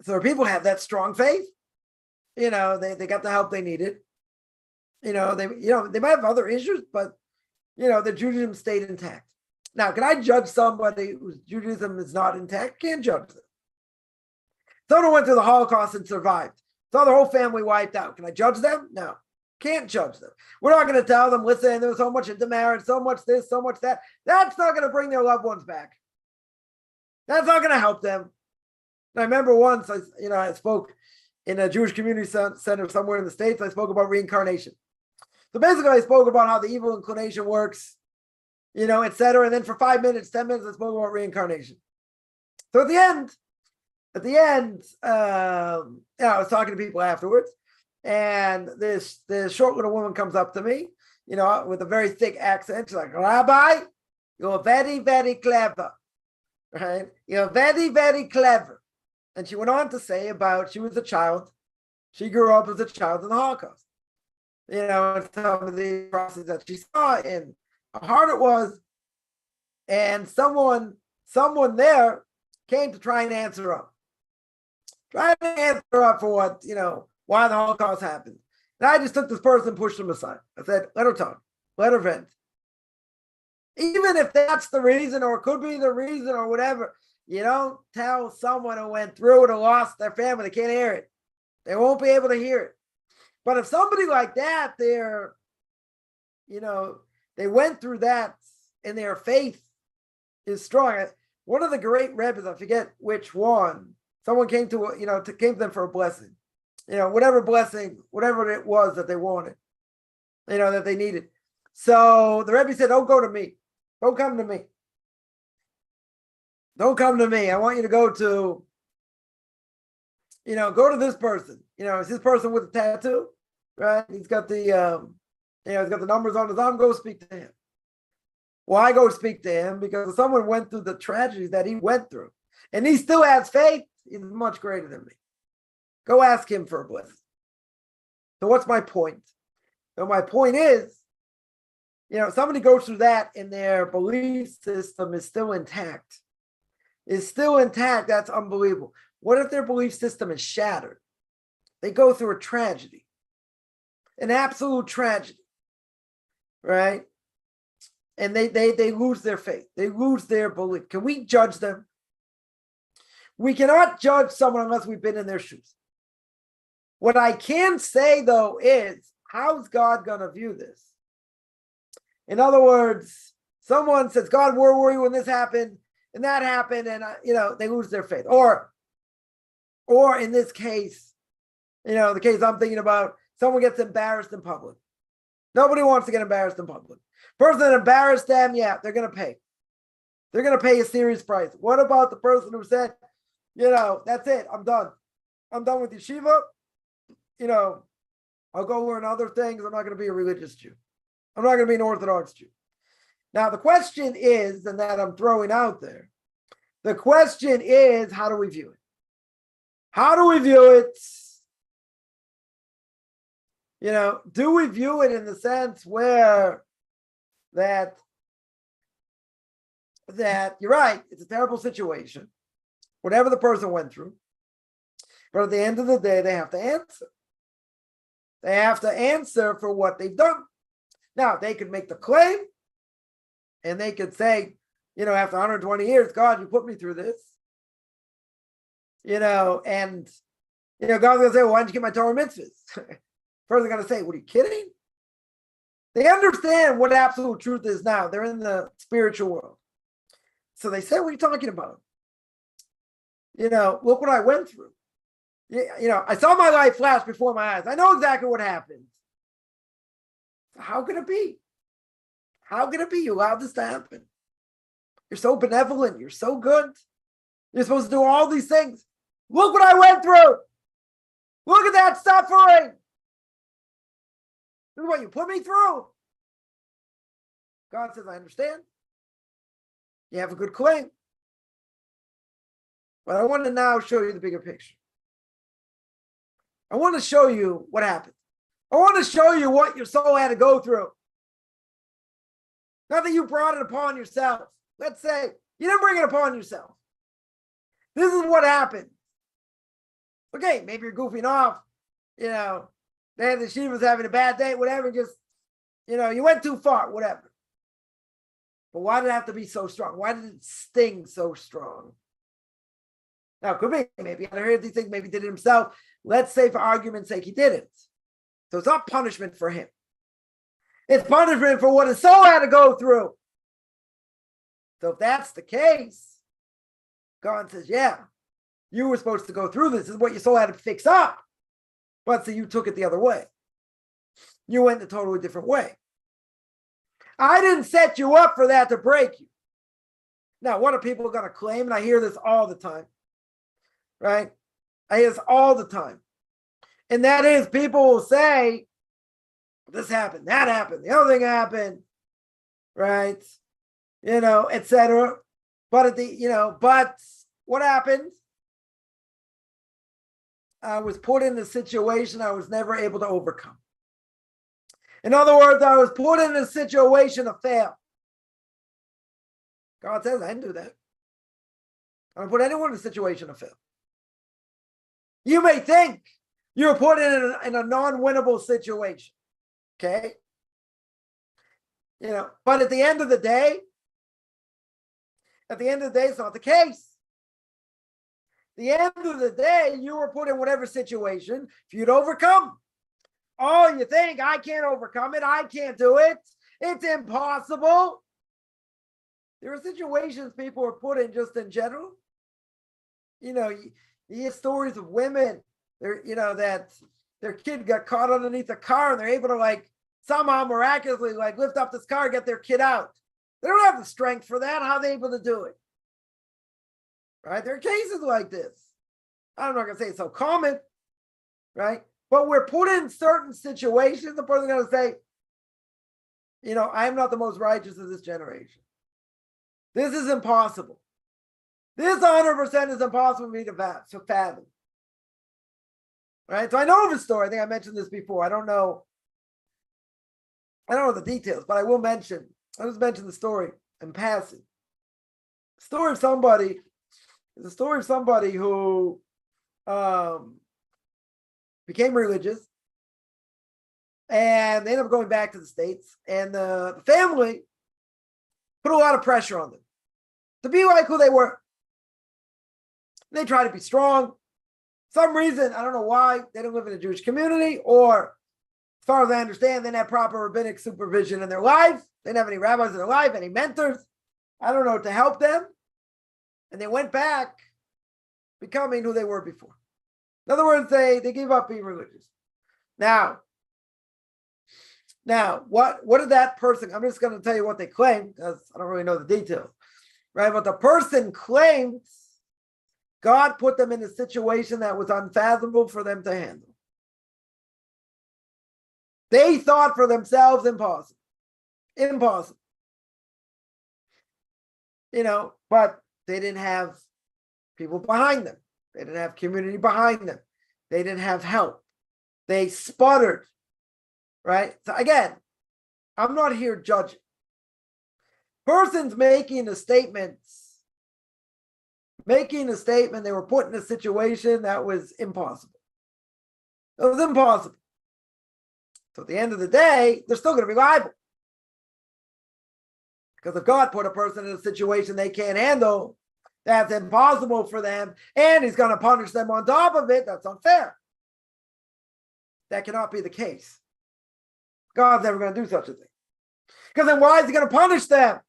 So people have that strong faith, they got the help they needed. They might have other issues, but the Judaism stayed intact. Now, can I judge somebody whose Judaism is not intact? Can't judge them. Someone who went through the Holocaust and survived, saw their whole family wiped out. Can I judge them? No, can't judge them. We're not going to tell them, listen, there was so much into marriage, so much this, so much that. That's not going to bring their loved ones back. That's not going to help them. And I remember once, I spoke in a Jewish community center somewhere in the States. I spoke about reincarnation. So basically, I spoke about how the evil inclination works, et cetera. And then for 5 minutes, 10 minutes, I spoke about reincarnation. So at the end, I was talking to people afterwards, and this short little woman comes up to me, with a very thick accent. She's like, Rabbi, you're very, very clever, right? You're very, very clever. And she went on to say about she was a child. She grew up as a child in the Holocaust. And some of the process that she saw and how hard it was. And someone there came to try and answer her up. Trying to answer up for what, why the Holocaust happened. And I just took this person and pushed him aside. I said, let her talk. Let her vent. Even if that's the reason or it could be the reason or whatever, you don't tell someone who went through it or lost their family. They can't hear it. They won't be able to hear it. But if somebody like that, they went through that and their faith is strong. One of the great rebbes, I forget which one, someone came to them for a blessing, whatever blessing, whatever it was that they wanted, that they needed. So the Rebbe said, don't go to me. Don't come to me. Don't come to me. I want you to go to this person. Is this person with a tattoo, right? He's got the, he's got the numbers on his arm. Go speak to him. Why go speak to him? Because someone went through the tragedies that he went through, and he still has faith. He's much greater than me. Go ask him for a blessing. So what's my point? So my point is, somebody goes through that and their belief system is still intact. Is still intact. That's unbelievable. What if their belief system is shattered? They go through a tragedy, an absolute tragedy, right? And they lose their faith. They lose their belief. Can we judge them? We cannot judge someone unless we've been in their shoes. What I can say, though, is how's God going to view this? In other words, someone says, God, where were you when this happened and that happened? And, they lose their faith. Or in this case, the case I'm thinking about, someone gets embarrassed in public. Nobody wants to get embarrassed in public. Person that embarrassed them, yeah, they're going to pay. They're going to pay a serious price. What about the person who said, that's it, I'm done. I'm done with yeshiva. I'll go learn other things. I'm not going to be a religious Jew. I'm not going to be an Orthodox Jew. Now, the question is, and that I'm throwing out there, the question is, how do we view it? How do we view it? Do we view it in the sense where that you're right, it's a terrible situation, whatever the person went through, but at the end of the day, they have to answer. They have to answer for what they've done. Now, they could make the claim, and they could say, after 120 years, God, you put me through this. And God's going to say, well, why didn't you get my Torah mitzvahs? First, they're going to say, what, are you kidding? They understand what absolute truth is now. They're in the spiritual world. So they say, what are you talking about? Look what I went through. I saw my life flash before my eyes. I know exactly what happened. How can it be? How can it be you allowed this to happen? You're so benevolent. You're so good. You're supposed to do all these things. Look what I went through. Look at that suffering. This is what you put me through. God says, I understand. You have a good claim. But I want to now show you the bigger picture. I want to show you what happened. I want to show you what your soul had to go through. Not that you brought it upon yourself. Let's say you didn't bring it upon yourself. This is what happened. Okay, maybe you're goofing off. The yeshiva's having a bad day, whatever. Just, you went too far, whatever. But why did it have to be so strong? Why did it sting so strong? Now, it could be, maybe I heard these things, maybe he did it himself. Let's say for argument's sake, he didn't. So it's not punishment for him. It's punishment for what his soul had to go through. So if that's the case, God says, yeah, you were supposed to go through this. This is what your soul had to fix up. But so you took it the other way. You went a totally different way. I didn't set you up for that to break you. Now, what are people going to claim? And I hear this all the time. Right? I hear this all the time. And that is, people will say, this happened, that happened, the other thing happened, right? Etc. But but what happened? I was put in a situation I was never able to overcome. In other words, I was put in a situation to fail. God says, I didn't do that. I don't put anyone in a situation to fail. You may think you're put in a non-winnable situation. Okay? But at the end of the day, it's not the case. At the end of the day, you were put in whatever situation for you to overcome. Oh, you think I can't overcome it? I can't do it. It's impossible. There are situations people are put in just in general. You hear stories of women, that their kid got caught underneath a car and they're able to somehow miraculously lift up this car, get their kid out. They don't have the strength for that. How are they able to do it? Right? There are cases like this. I'm not going to say it's so common, right? But we're put in certain situations. The person's going to say, I am not the most righteous of this generation. This is impossible. This 100% is impossible for me to fathom. Right? So I know the story. I think I mentioned this before. I don't know the details, but I will mention. I'll just mention the story in passing. The story of somebody who became religious, and they ended up going back to the States, and the family put a lot of pressure on them to be like who they were. They try to be strong. Some reason, I don't know why, they don't live in a Jewish community, or as far as I understand, they didn't have proper rabbinic supervision in their life. They didn't have any rabbis in their life, any mentors, I don't know, to help them. And they went back becoming who they were before. In other words, they gave up being religious. Now, what did that person, I'm just going to tell you what they claim, because I don't really know the details, right? But the person claims God put them in a situation that was unfathomable for them to handle. They thought for themselves impossible. But they didn't have people behind them. They didn't have community behind them. They didn't have help. They sputtered, right? So again, I'm not here judging. Person's making a statement, they were put in a situation that was impossible. It was impossible. So at the end of the day, they're still going to be liable. Because if God put a person in a situation they can't handle, that's impossible for them, and he's going to punish them on top of it, that's unfair. That cannot be the case. God's never going to do such a thing. Because then why is he going to punish them?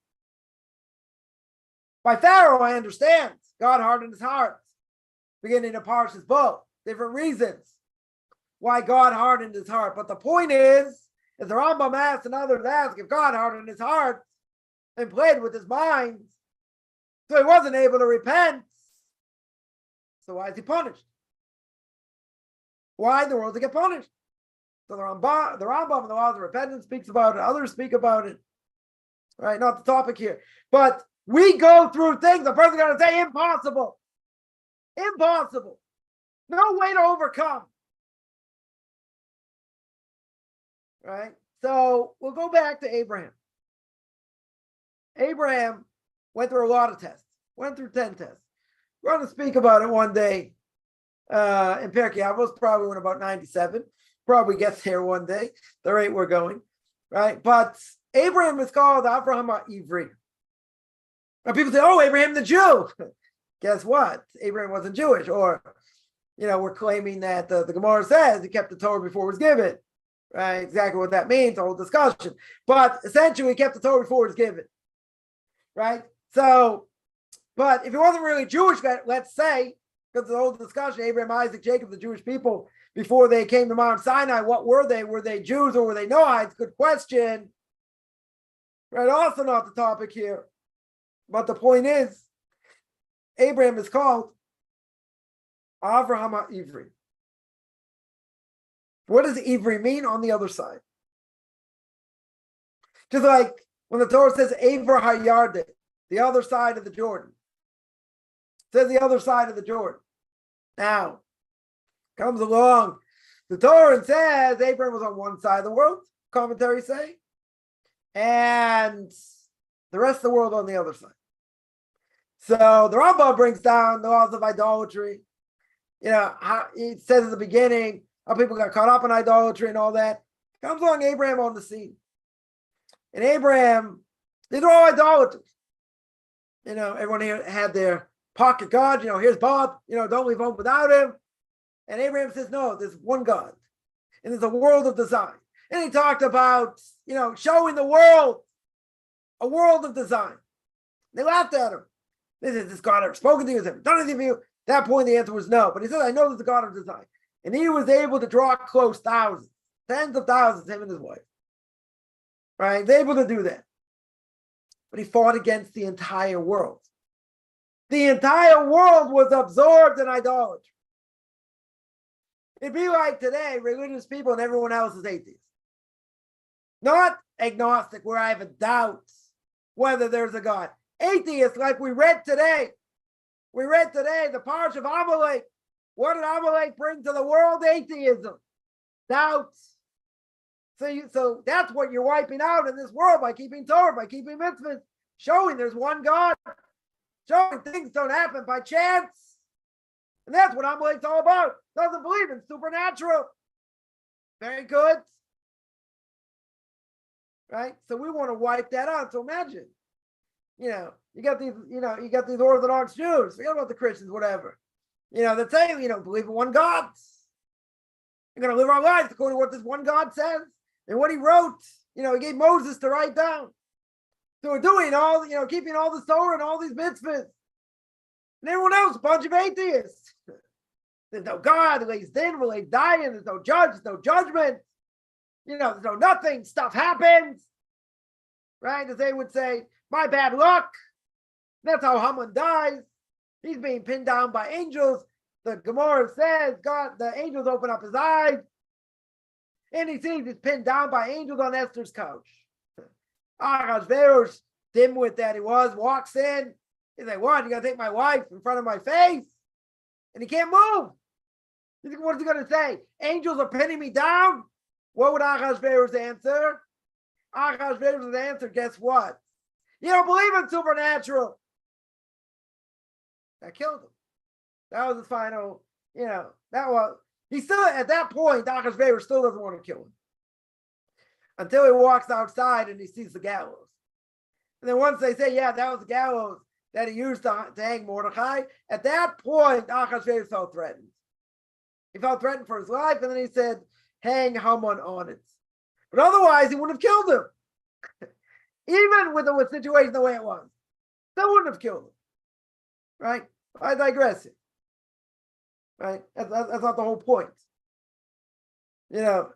By Pharaoh, I understand. God hardened his heart. Beginning to Parshas Bo. Different reasons why God hardened his heart. But the point is the Rambam asks and others ask, if God hardened his heart and played with his mind, so he wasn't able to repent, so why is he punished? Why in the world to get punished? So the Rambam in the laws of repentance speaks about it. Others speak about it. right? Not the topic here. But we go through things. The person's going to say impossible. Impossible. No way to overcome. Right? So we'll go back to Abraham. Abraham went through a lot of tests. Went through 10 tests. We're going to speak about it one day in Pirke Avos, probably when about 97. Probably gets here one day, the rate we're going. Right? But Abraham is called Abraham Ivri. Now people say, oh, Abraham the Jew. Guess what? Abraham wasn't Jewish. Or, we're claiming that the Gemara says he kept the Torah before it was given. Right? Exactly what that means, the whole discussion. But essentially, he kept the Torah before it was given. Right? So, but if he wasn't really Jewish, let's say, because the whole discussion, Abraham, Isaac, Jacob, the Jewish people, before they came to Mount Sinai, what were they? Were they Jews or were they Noahites? Good question. Right? Also not the topic here. But the point is, Abraham is called Avraham Ivri. What does Ivri mean on the other side? Just like when the Torah says Avraham HaYarden, the other side of the Jordan. It says the other side of the Jordan. Now, comes along the Torah and says Abraham was on one side of the world, commentaries say, and the rest of the world on the other side. So the Rambam brings down the laws of idolatry. How it says at the beginning how people got caught up in idolatry and all that. Comes along Abraham on the scene. And Abraham, these are all idolaters. Everyone here had their pocket God. Here's Bob. Don't leave home without him. And Abraham says, no, there's one God. And there's a world of design. And he talked about, showing the world a world of design. They laughed at him. They said, this God ever spoken to you? Has ever done anything for you? At that point, the answer was no. But he said, I know there's a God of design. And he was able to draw close thousands, tens of thousands, him and his wife. Right? He's able to do that. But he fought against the entire world. The entire world was absorbed in idolatry. It'd be like today, religious people and everyone else is atheist. Not agnostic, where I have a doubt whether there's a God. Atheist, like we read today. We read today the Parsha of Amalek. What did Amalek bring to the world? Atheism. Doubts. So that's what you're wiping out in this world by keeping Torah, by keeping mitzvahs, showing there's one God, showing things don't happen by chance. And that's what Amalek's all about. Doesn't believe in supernatural. Very good. Right? So we want to wipe that out. So imagine, you got these Orthodox Jews, forget about the Christians, whatever. That say, believe in one God. We're going to live our lives according to what this one God says and what he wrote. He gave Moses to write down. So we're doing all, keeping all the Torah and all these mitzvahs. And everyone else, a bunch of atheists. There's no God, who lays din, who lays dying, there's no judge, there's no judgment. There's no nothing, stuff happens. Right? As they would say, my bad luck. That's how Haman dies. He's being pinned down by angels. The Gemara says, the angels open up his eyes. And he sees he's pinned down by angels on Esther's couch. Ahasuerus, dimwit that he was, walks in. He's like, what? You got to take my wife in front of my face? And he can't move. What is he going to say? Angels are pinning me down? What would Ahasuerus answer? Ahasuerus would answer, guess what? You don't believe in supernatural. That killed him. That was his final, he still, at that point, Ahasuerus still doesn't want to kill him. Until he walks outside and he sees the gallows. And then once they say, yeah, that was the gallows that he used to hang Mordechai, at that point, Ahasuerus felt threatened. He felt threatened for his life, and then he said, hang Haman on it. But otherwise, he wouldn't have killed him. Even with the situation the way it was. Still wouldn't have killed him. Right? I digress here. Right? That's not the whole point. The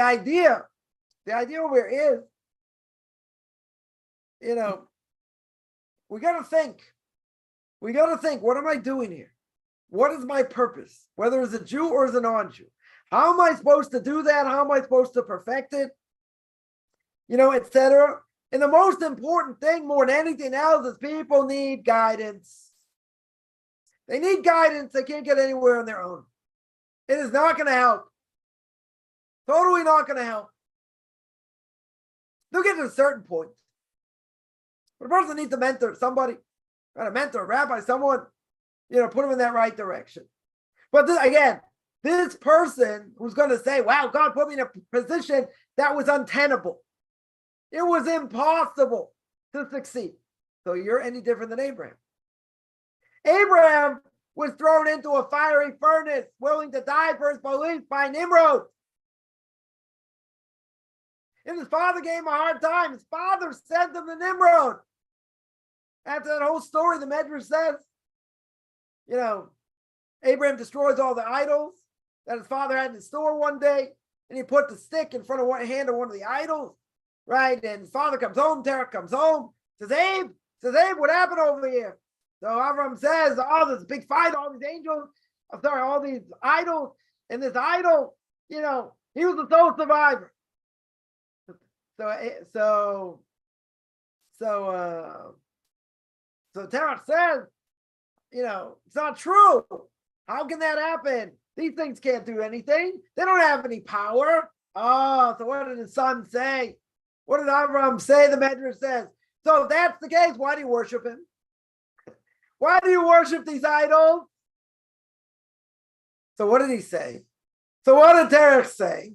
idea over here is, we got to think. We got to think, what am I doing here? What is my purpose? Whether as a Jew or as a non-Jew. How am I supposed to do that? How am I supposed to perfect it? Etc. And the most important thing more than anything else is people need guidance. They need guidance. They can't get anywhere on their own. It is not going to help. Totally not going to help. They'll get to a certain point. But a person needs to mentor somebody, a mentor, a rabbi, someone, put them in that right direction. But this person who's going to say, wow, God put me in a position that was untenable. It was impossible to succeed. So you're any different than Abraham. Abraham was thrown into a fiery furnace, willing to die for his beliefs by Nimrod. And his father gave him a hard time. His father sent him to Nimrod. After that whole story, the Medrash says, Abraham destroys all the idols that his father had in the store one day, and he put the stick in front of one hand of one of the idols, right? And his father comes home, Terach comes home, says, Abe, what happened over here? So Avram says, there's a big fight, all these angels, all these idols, and this idol, he was the sole survivor. So Terach says, it's not true. How can that happen? These things can't do anything. They don't have any power. Oh, so what did his son say? What did Avram say? The Medrash says. So if that's the case, why do you worship him? Why do you worship these idols? So what did he say? So what did Terach say?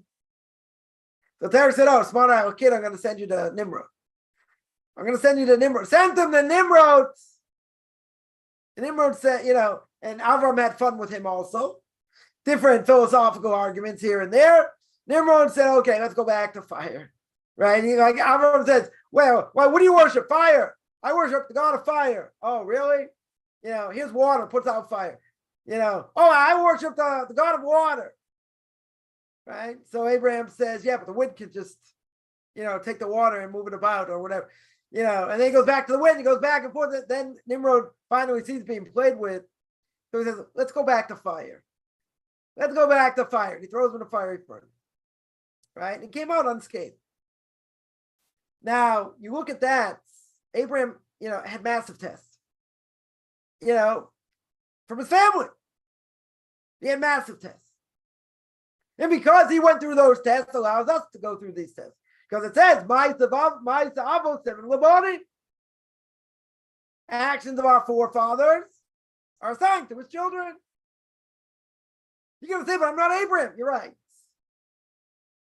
So Terach said, smart kid, I'm going to send you to Nimrod. I'm going to send you to Nimrod. Sent him to Nimrod. And Nimrod said, and Avram had fun with him also. Different philosophical arguments here and there. Nimrod said, okay, let's go back to fire. Right? And Avram says, well, what do you worship? Fire. I worship the God of fire. Oh, really? Here's water, puts out fire. I worship the God of water. Right? So Abraham says, yeah, but the wind can just, take the water and move it about or whatever. And then he goes back to the wind, he goes back and forth. Then Nimrod finally sees being played with. So he says, let's go back to fire. Let's go back to fire. He throws him in a fiery furnace. Right? And he came out unscathed. Now, you look at that, Abraham, had massive tests. From his family. He had massive tests. And because he went through those tests, allows us to go through these tests. Because it says, Mishna Avos 7 Laboni. Actions of our forefathers are assigned to his children. You're going to say, but I'm not Abraham. You're right.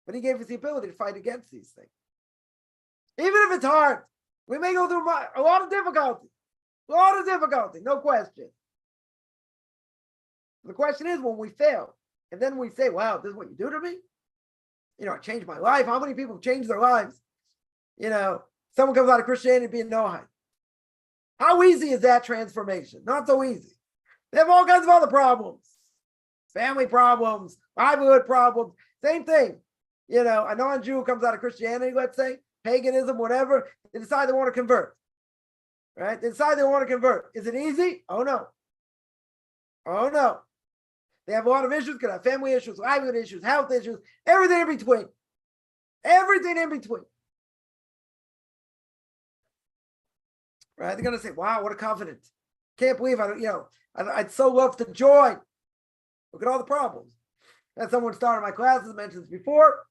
But he gave us the ability to fight against these things. Even if it's hard, we may go through a lot of difficulty. No question. The question is when we fail, and then we say, wow, this is what you do to me? I changed my life. How many people have changed their lives? Someone comes out of Christianity being Noahide. How easy is that transformation? Not so easy. They have all kinds of other problems. Family problems, livelihood problems, same thing. A non-Jew who comes out of Christianity, let's say, paganism, whatever, they decide they want to convert. Right? They decide they want to convert. Is it easy? Oh, no. They have a lot of issues, could have family issues, livelihood issues, health issues, everything in between. Right? They're going to say, wow, what a confidence. Can't believe I'd so love to join. Look at all the problems. As someone started my classes, I mentioned this before.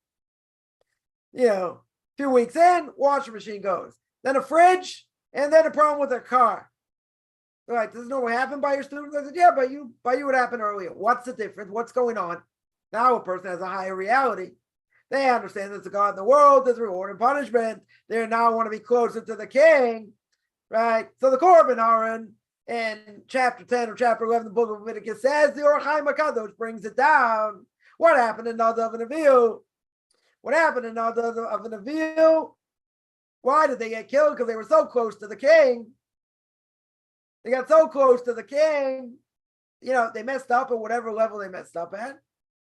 A few weeks in, washing machine goes. Then a fridge, and then a problem with their car. All right, does this know what happened by your students? I said, yeah, by you what happened earlier. What's the difference? What's going on? Now a person has a higher reality. They understand there's a God in the world, there's reward and punishment. They now want to be closer to the king, right? So the Korban Aron in chapter 10 or chapter 11 of the book of Leviticus says the Or Chaim HaKadosh brings it down. What happened in Nadav and Avihu? Why did they get killed? Because they were so close to the king. They got so close to the king, they messed up at whatever level they messed up at.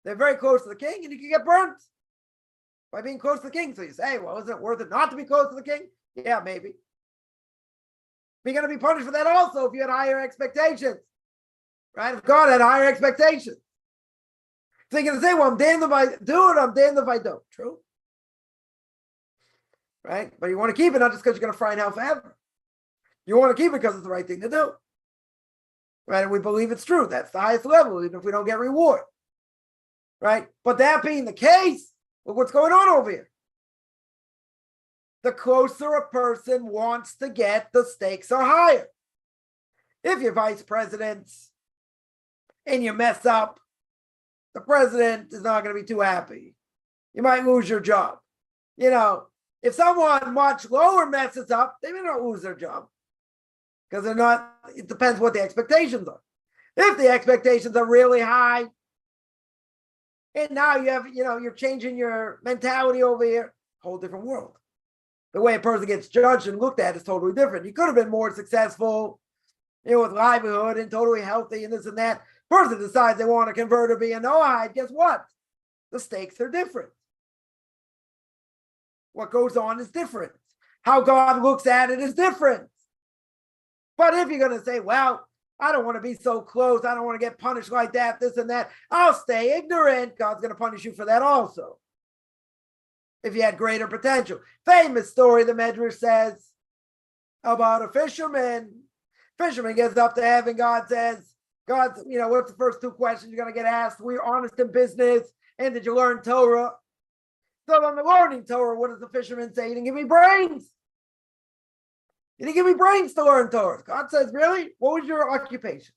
They're very close to the king, and you can get burnt by being close to the king. So you say, well, isn't it worth it not to be close to the king? Yeah, maybe. But you're going to be punished for that also if you had higher expectations, right? If God had higher expectations. So you're going to say, well, I'm damned if I do it, I'm damned if I don't. True. right? But you want to keep it not just because you're going to fry in hell forever. You want to keep it because it's the right thing to do, right? And we believe it's true. That's the highest level, even if we don't get reward, right? But that being the case, look what's going on over here. The closer a person wants to get, the stakes are higher. If you're vice president and you mess up, the president is not going to be too happy. You might lose your job. If someone much lower messes up, they may not lose their job because they're not, it depends what the expectations are. If the expectations are really high, and now you have, you're changing your mentality over here, whole different world. The way a person gets judged and looked at is totally different. You could have been more successful, with livelihood and totally healthy and this and that. Person decides they want to convert or be a Noahide. Guess what? The stakes are different. What goes on is different. How God looks at it is different. But if you're going to say, well, I don't want to be so close, I don't want to get punished like that, this and that, I'll stay ignorant. God's going to punish you for that also. If you had greater potential. Famous story the Medrash says about a fisherman. Fisherman gets up to heaven. God says, what's the first two questions you're going to get asked? Were you honest in business? And did you learn Torah? So on the learning Torah, what does the fisherman say? He didn't give me brains. He didn't give me brains to learn Torah. God says, really? What was your occupation?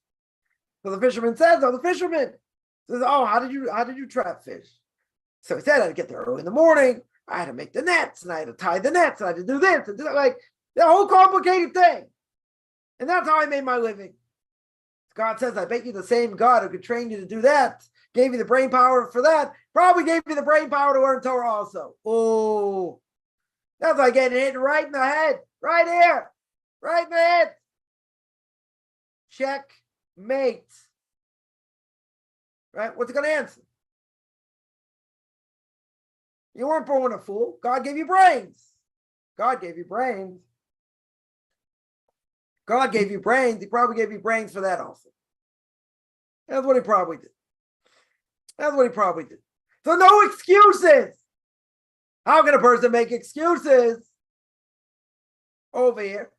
So the fisherman says, the fisherman says, how did you trap fish? So he said, I had to get there early in the morning. I had to make the nets, and I had to tie the nets, and I had to do this and do that. Like, the whole complicated thing. And that's how I made my living. God says, I bet you the same God who could train you to do that, gave you the brain power for that, probably gave you the brain power to learn Torah also. Oh, that's like getting hit right in the head, right here, right in the head. Checkmate. Right? What's it going to answer? You weren't born a fool. God gave you brains. God gave you brains. God gave you brains. He probably gave you brains for that also. That's what he probably did. So no excuses. How can a person make excuses over here?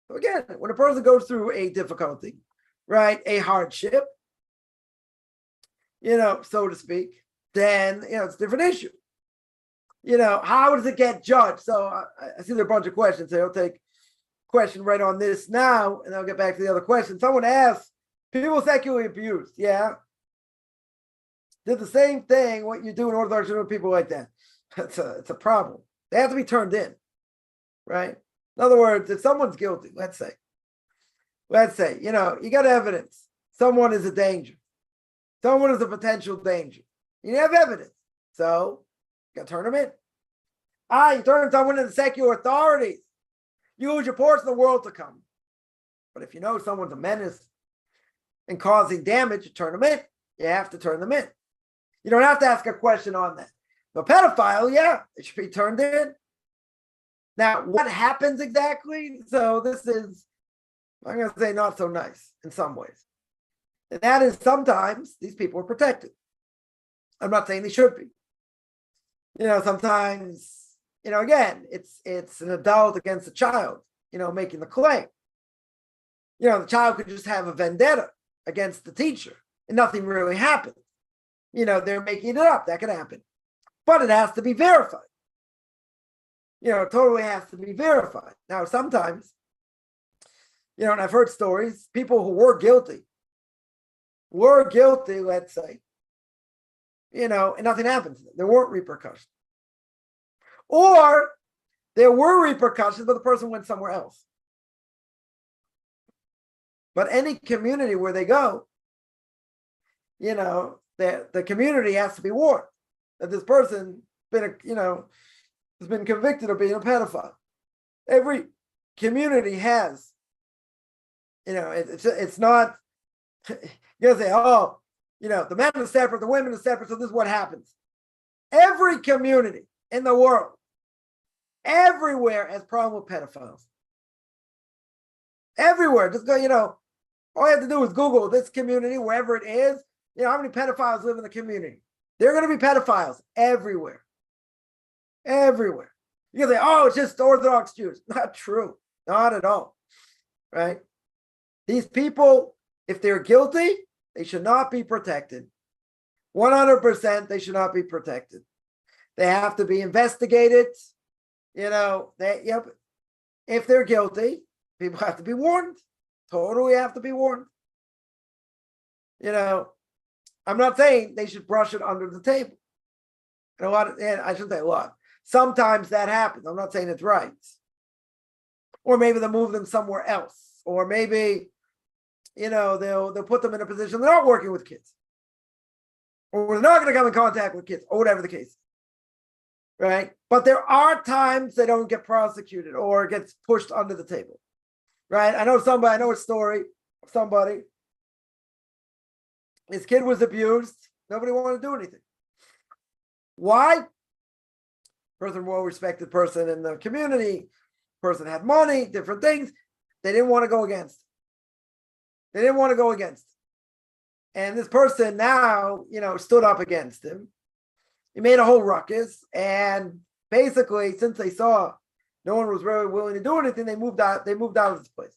So again, when a person goes through a difficulty, right, a hardship, so to speak, then, it's a different issue. How does it get judged? So I see there are a bunch of questions. So I'll take question right on this now, and I'll get back to the other question. Someone asked, people sexually abused. Yeah. Did the same thing, what you do in Orthodox with people like that. It's a problem. They have to be turned in, right? In other words, if someone's guilty, let's say, you got evidence. Someone is a danger. Someone is a potential danger. You have evidence. So you got to turn them in. You turn someone into secular authorities. You lose your portion of the world to come. But if you know someone's a menace and causing damage, you turn them in. You have to turn them in. You don't have to ask a question on that. The pedophile, yeah, it should be turned in. Now, what happens exactly? So this is, I'm going to say, not so nice in some ways. And that is sometimes these people are protected. I'm not saying they should be. Sometimes, again, it's an adult against a child, making the claim. The child could just have a vendetta against the teacher and nothing really happened. They're making it up. That could happen. But it has to be verified. It totally has to be verified. Now, sometimes, and I've heard stories, people who were guilty, let's say, and nothing happened to them. There weren't repercussions. Or there were repercussions, but the person went somewhere else. But any community where they go, the community has to be warned that this person has been convicted of being a pedophile. Every community has, it's not, you gotta say, the men are separate, the women are separate, so this is what happens. Every community in the world, everywhere has problem with pedophiles. Everywhere. Just go, all you have to do is Google this community, wherever it is, how many pedophiles live in the community. There are going to be pedophiles everywhere. Everywhere. You can say, oh, it's just Orthodox Jews. Not true. Not at all. Right? These people, if they're guilty, they should not be protected. 100% they should not be protected. They have to be investigated. If they're guilty, people have to be warned. Totally have to be warned. I'm not saying they should brush it under the table. And I shouldn't say a lot. Sometimes that happens. I'm not saying it's right. Or maybe they'll move them somewhere else. Or maybe, they'll put them in a position they're not working with kids. Or they're not going to come in contact with kids, or whatever the case is. Right? But there are times they don't get prosecuted or gets pushed under the table. Right? I know a story of somebody. His kid was abused. Nobody wanted to do anything. Why? Person, well-respected person in the community. Person had money, different things. They didn't want to go against. And this person now, stood up against him. He made a whole ruckus. And basically, since they saw no one was really willing to do anything, they moved out of this place.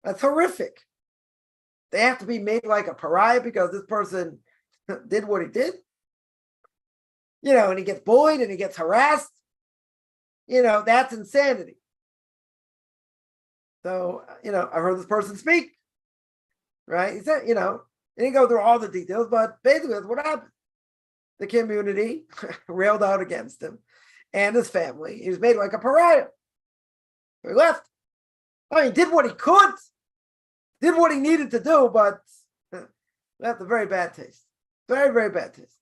That's horrific. They have to be made like a pariah because this person did what he did. And he gets bullied and he gets harassed. That's insanity. So, I heard this person speak. Right? He said, he didn't go through all the details, but basically that's what happened. The community railed out against him and his family. He was made like a pariah. So he left. He did what he could, did what he needed to do, but left a very bad taste. Very, very bad taste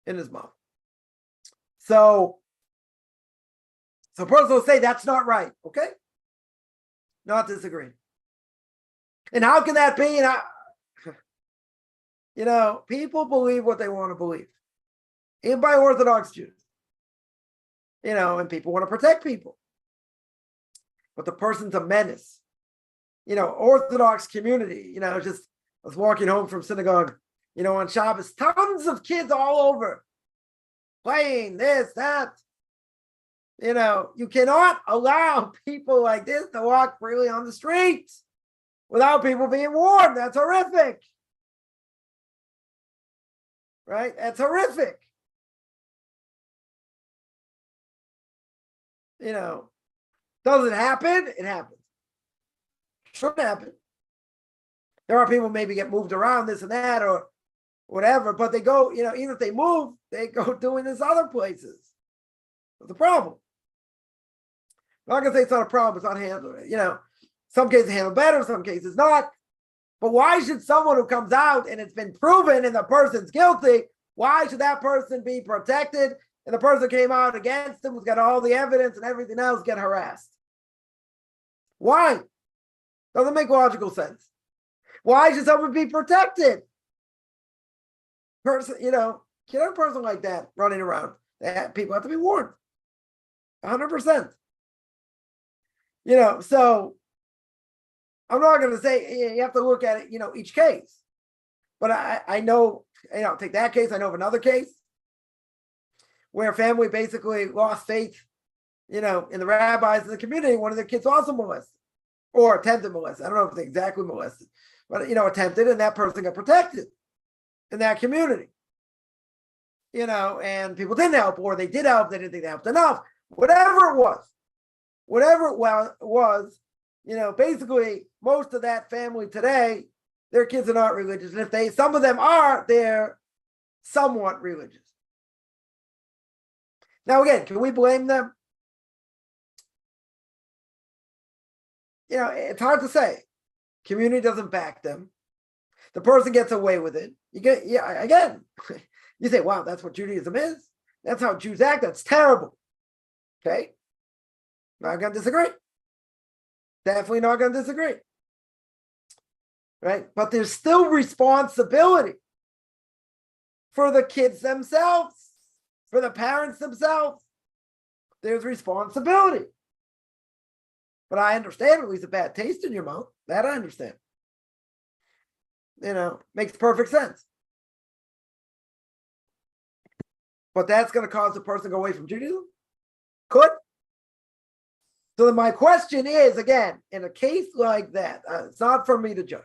in his mouth. So a person will say that's not right. Okay? Not disagreeing. And how can that be? People believe what they want to believe. Even by Orthodox Jews. And people want to protect people. But the person's a menace. Orthodox community, I was walking home from synagogue, on Shabbos, tons of kids all over playing this, that. You cannot allow people like this to walk freely on the streets without people being warned. That's horrific. Right? That's horrific. Does it happen? It happens. Shouldn't happen. There are people maybe get moved around this and that or whatever, but they go, even if they move, they go doing this other places. That's the problem. I'm not going to say it's not a problem, it's not handled. Some cases handle better, some cases not. But why should someone who comes out and it's been proven and the person's guilty, why should that person be protected and the person came out against him, who's got all the evidence and everything else, get harassed? Why? Doesn't make logical sense. Why should someone be protected? Get a person like that running around. People have to be warned. 100%. So I'm not going to say you have to look at it, each case. But I know, take that case. I know of another case where a family basically lost faith, in the rabbis in the community. One of their kids also molested or attempted molested. I don't know if they exactly molested, but, attempted, and that person got protected in that community. And people didn't help, or they did help. They didn't think they helped enough. Whatever it was, basically most of that family today, their kids are not religious. And if some of them are, they're somewhat religious. Now, again, can we blame them? It's hard to say. Community doesn't back them. The person gets away with it. Again, you say, wow, that's what Judaism is. That's how Jews act. That's terrible. Okay. Not going to disagree. Definitely not going to disagree. Right? But there's still responsibility for the kids themselves, for the parents themselves. There's responsibility. But I understand at least a bad taste in your mouth. That I understand. Makes perfect sense. but that's going to cause the person to go away from Judaism? Could. So then my question is, again, in a case like that, it's not for me to judge,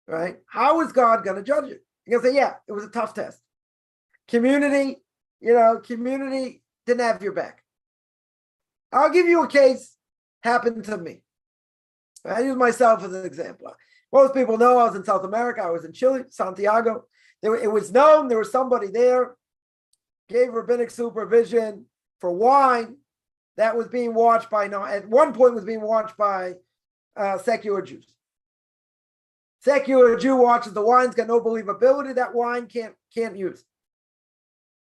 right? How is God going to judge it? You're going to say, yeah, it was a tough test. Community didn't have your back. I'll give you a case happened to me. I use myself as an example. Most people know I was in South America. I was in Chile, Santiago. It was known there was somebody there, gave rabbinic supervision for wine that was being watched by, at one point was being watched by secular Jews. Secular Jew watches the wine's got no believability. That wine can't use.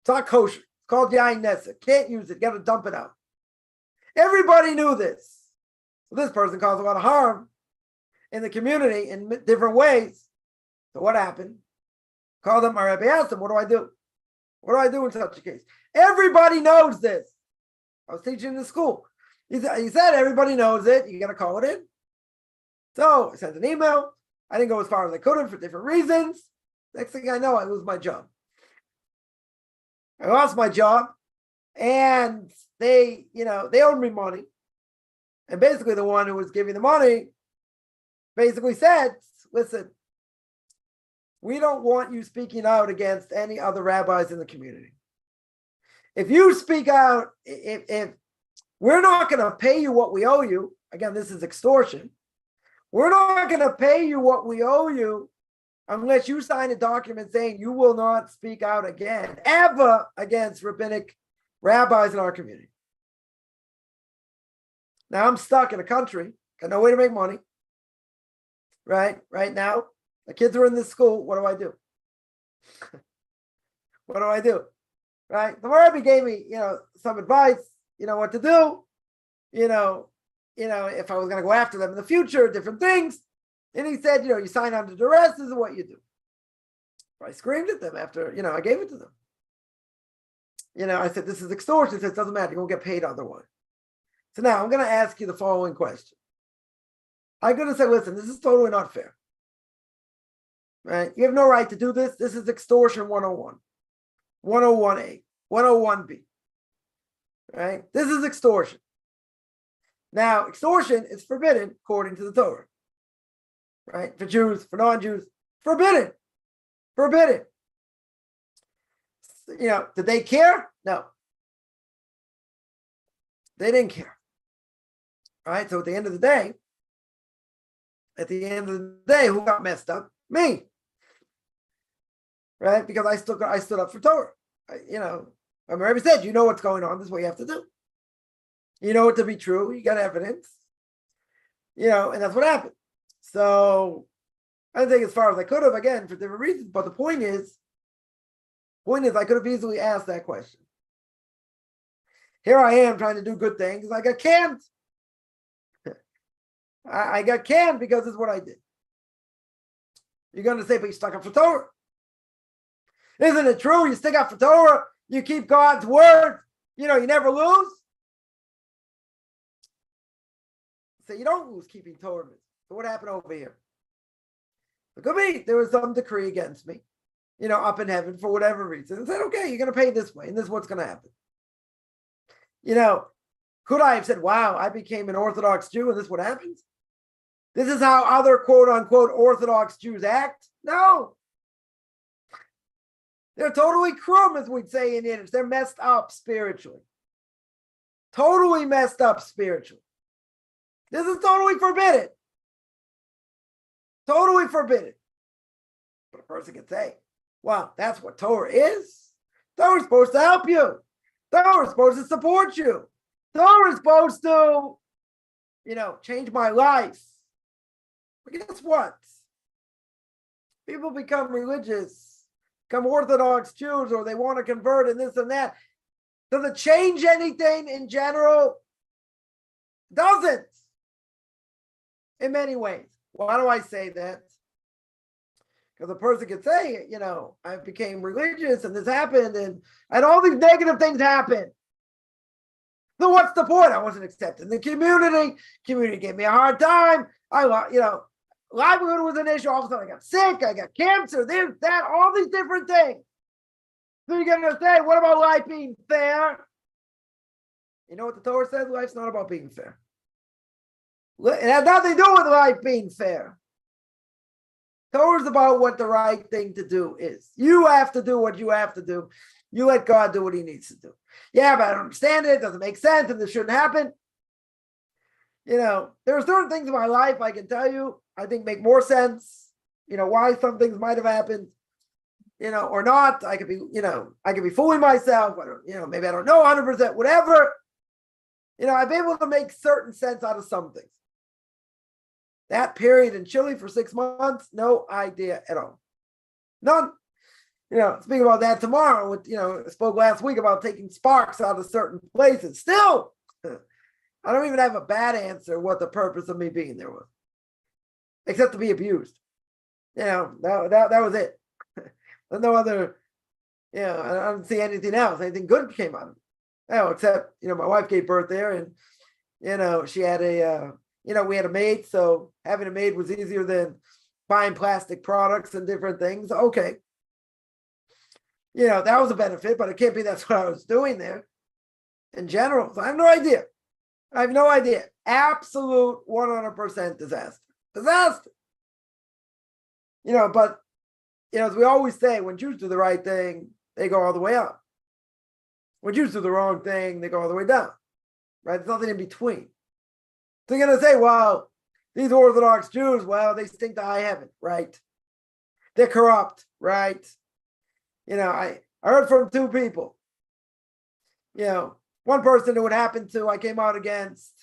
It's not kosher. It's called yain nesa. Can't use it. Got to dump it out. Everybody knew this. Well, this person caused a lot of harm in the community in different ways. So what happened? Called up my rabbi, asked him, what do I do? What do I do in such a case? Everybody knows this. I was teaching in the school. He said, everybody knows it. You got to call it in. So I sent an email. I didn't go as far as I could have for different reasons. Next thing I know, I lose my job. I lost my job, and they owed me money. And basically the one who was giving the money basically said, listen, we don't want you speaking out against any other rabbis in the community. If you speak out, if we're not going to pay you what we owe you, again, this is extortion. We're not going to pay you what we owe you unless you sign a document saying you will not speak out again, ever against rabbinic rabbis in our community. Now I'm stuck in a country, got no way to make money, right now. The kids are in this school. What do I do? What do I do? Right? The Rabbi gave me, some advice, what to do, if I was going to go after them in the future, different things. And he said, you sign under duress, this is what you do. I screamed at them after, I gave it to them. I said, this is extortion. He said, it doesn't matter. You're going to get paid otherwise. So now I'm going to ask you the following question. I'm going to say, listen, this is totally not fair. Right? You have no right to do this. This is extortion 101, 101A, 101B. Right? This is extortion. Now, extortion is forbidden according to the Torah. Right? For Jews, for non-Jews, forbidden. Forbidden. Did they care? No. They didn't care. Right? So at the end of the day, who got messed up? Me. Right? Because I stood up for Torah. My Rebbe said, you know what's going on. This is what you have to do. You know it to be true. You got evidence. And that's what happened. So I didn't take as far as I could have, again, for different reasons. But the point is, I could have easily asked that question. Here I am trying to do good things. I got canned. I got canned because it's what I did. You're going to say, but you stuck up for Torah. Isn't it true? You stick up for Torah. You keep God's word. You never lose. So you don't lose keeping Torah. So what happened over here? Look at me. There was some decree against me, up in heaven for whatever reason. And said, okay, you're going to pay this way. And this is what's going to happen. Could I have said, wow, I became an Orthodox Jew and this is what happens? This is how other quote unquote Orthodox Jews act? No. They're totally krum, as we'd say in Yiddish. They're messed up spiritually. Totally messed up spiritually. This is totally forbidden. Totally forbidden. But a person can say, wow, that's what Torah is? Torah is supposed to help you. Torah is supposed to support you. Torah is supposed to, change my life. But guess what? People become religious, become Orthodox Jews, or they want to convert and this and that. Does it change anything in general? Doesn't. In many ways. Why do I say that? Because a person could say, I became religious and this happened and all these negative things happened. So what's the point? I wasn't accepted in the community. Community gave me a hard time. Livelihood was an issue. All of a sudden I got sick. I got cancer. This, that, all these different things. So you're going to say, what about life being fair? You know what the Torah says? Life's not about being fair. It has nothing to do with life being fair. Torah is about what the right thing to do is. You have to do what you have to do. You let God do what he needs to do. Yeah, but I don't understand it. It doesn't make sense, and this shouldn't happen. There are certain things in my life I can tell you I think make more sense. Why some things might have happened, or not. I could be fooling myself. Maybe I don't know 100%, whatever. I've been able to make certain sense out of some things. That period in Chile for 6 months, no idea at all. None. Speaking about that tomorrow, I spoke last week about taking sparks out of certain places. Still, I don't even have a bad answer what the purpose of me being there was, except to be abused. That was it. No other, I don't see anything else. Anything good came out of it. Except, my wife gave birth there, and, she had we had a maid, so having a maid was easier than buying plastic products and different things. Okay. That was a benefit, but it can't be that's what I was doing there in general. So I have no idea. Absolute 100% disaster. But, as we always say, when Jews do the right thing, they go all the way up. When Jews do the wrong thing, they go all the way down. Right? There's nothing in between. So you're going to say, well, these Orthodox Jews, they stink to high heaven, right? They're corrupt, right? I heard from two people. One person who it happened to, I came out against.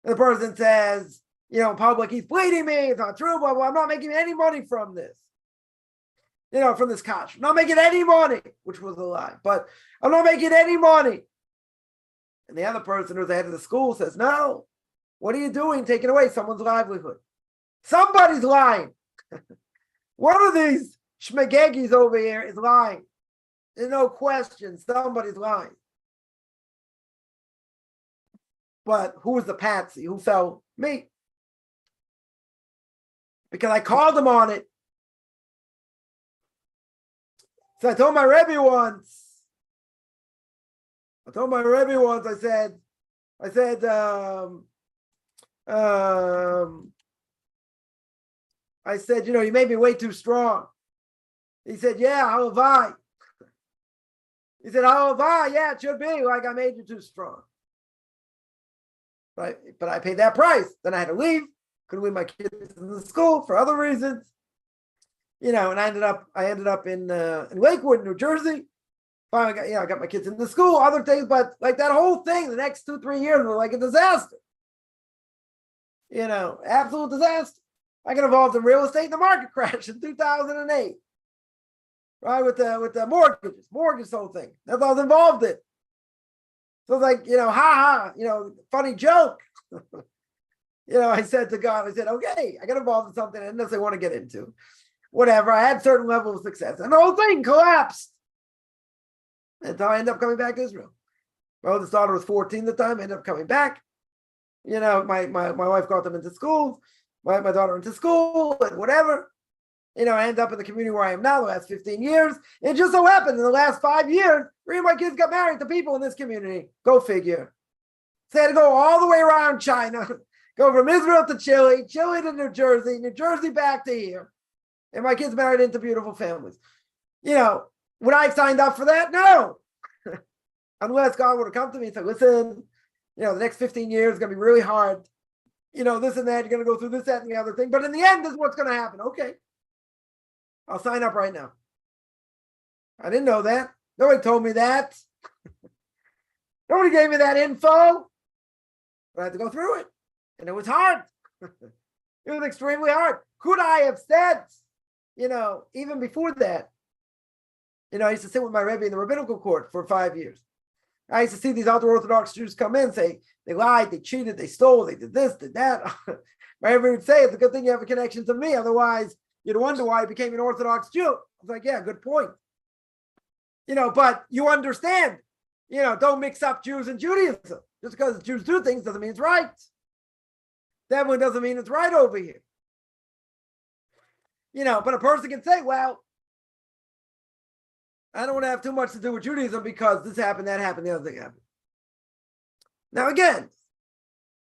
And the person says, in public, he's bleeding me. It's not true, blah, blah. I'm not making any money from this. From this cash. I'm not making any money, which was a lie. But I'm not making any money. And the other person who's the head of the school says, no, what are you doing taking away someone's livelihood? Somebody's lying. One of these shmegegis over here is lying. There's no question. Somebody's lying. But who was the patsy? Who fell? Me. Because I called him on it. So I told my Rebbe once, I said, you made me way too strong. He said, yeah, how have I? He said, how have I? Yeah, it should be like I made you too strong. But I paid that price. Then I had to leave. Couldn't leave my kids in the school for other reasons. And I ended up in Lakewood, New Jersey. Finally I got my kids in the school, other things, but like that whole thing, the next 2-3 years were like a disaster. Absolute disaster. I got involved in real estate and the market crash in 2008. Right, with the mortgage whole thing. That's all I was involved in. So it's like, funny joke. I said to God, okay, I got involved in something I didn't necessarily want to get into. Whatever, I had a certain level of success. And the whole thing collapsed. Until I ended up coming back to Israel. My oldest daughter was 14 at the time, I ended up coming back. My wife got them into schools, my daughter into school, and whatever. I ended up in the community where I am now the last 15 years. It just so happened in the last 5 years, 3 of my kids got married to people in this community. Go figure. So I had to go all the way around China, go from Israel to Chile, Chile to New Jersey back to here. And my kids married into beautiful families. Would I have signed up for that? No. Unless God would have come to me and said, listen, the next 15 years is going to be really hard. This and that, you're going to go through this, that, and the other thing. But in the end, this is what's going to happen. Okay. I'll sign up right now. I didn't know that. Nobody told me that. Nobody gave me that info. But I had to go through it. And it was hard. It was extremely hard. Could I have said, even before that, I used to sit with my Rebbe in the rabbinical court for 5 years. I used to see these other Orthodox Jews come in, say they lied, they cheated, they stole, they did this, did that. My Rebbe would say, it's a good thing you have a connection to me. Otherwise, you'd wonder why I became an Orthodox Jew. I was like, yeah, good point. But you understand, don't mix up Jews and Judaism. Just because Jews do things doesn't mean it's right. That one doesn't mean it's right over here. But a person can say, well, I don't want to have too much to do with Judaism because this happened, that happened, the other thing happened. Now, again,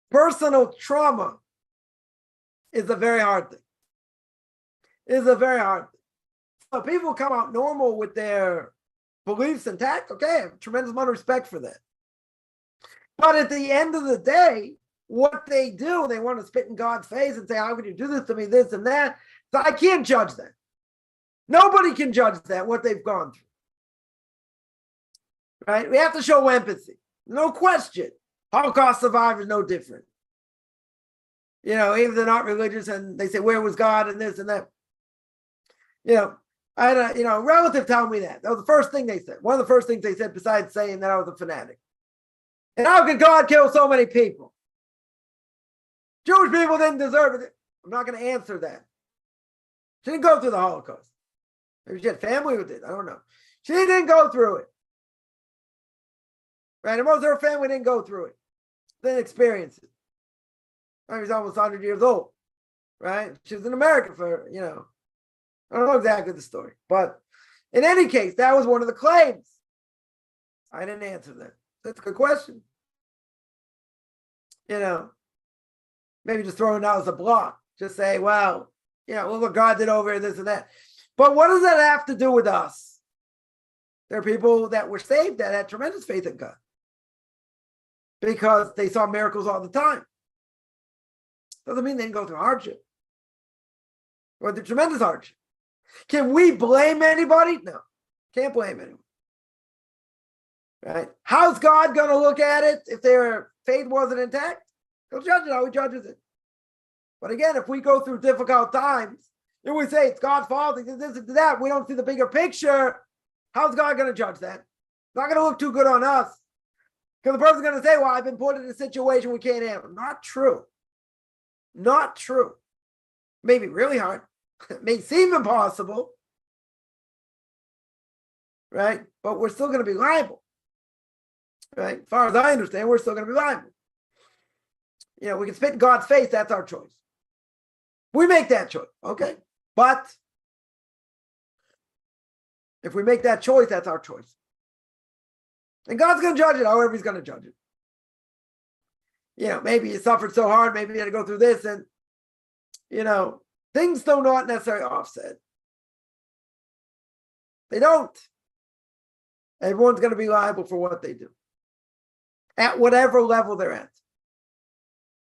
personal trauma is a very hard thing. Is a very hard thing. So people come out normal with their beliefs intact. Okay, I have a tremendous amount of respect for that. But at the end of the day, what they do, they want to spit in God's face and say, how could you do this to me, this and that? So I can't judge that. Nobody can judge that, what they've gone through. Right? We have to show empathy. No question. Holocaust survivors no different. You know, even if they're not religious and they say, where was God and this and that. You know, I had a relative tell me that. That was the first thing they said. One of the first things they said besides saying that I was a fanatic. And how could God kill so many people? Jewish people didn't deserve it. I'm not going to answer that. She didn't go through the Holocaust. Maybe she had family with it. I don't know. She didn't go through it. Right? And most of her family didn't go through it. Didn't experience it. She was almost 100 years old. Right? She was in America for, I don't know exactly the story. But in any case, that was one of the claims. I didn't answer that. That's a good question. Maybe just throw it out as a block. Just say, well, look what God did over here, this and that. But what does that have to do with us? There are people that were saved that had tremendous faith in God because they saw miracles all the time. Doesn't mean they didn't go through hardship or the tremendous hardship. Can we blame anybody? No, can't blame anyone. Right? How's God going to look at it if their faith wasn't intact? He'll judge it how he judges it. But again, if we go through difficult times, and we say it's God's fault, he did this and that, we don't see the bigger picture, how's God going to judge that? It's not going to look too good on us. Because the person's going to say, well, I've been put in a situation we can't handle. Not true. Not true. Maybe really hard. It may seem impossible. Right? But we're still going to be liable. Right? As far as I understand, we're still going to be liable. We can spit in God's face. That's our choice. We make that choice. Okay. But if we make that choice, that's our choice. And God's going to judge it however he's going to judge it. Maybe you suffered so hard. Maybe you had to go through this. And, things do not necessarily offset. They don't. Everyone's going to be liable for what they do. At whatever level they're at.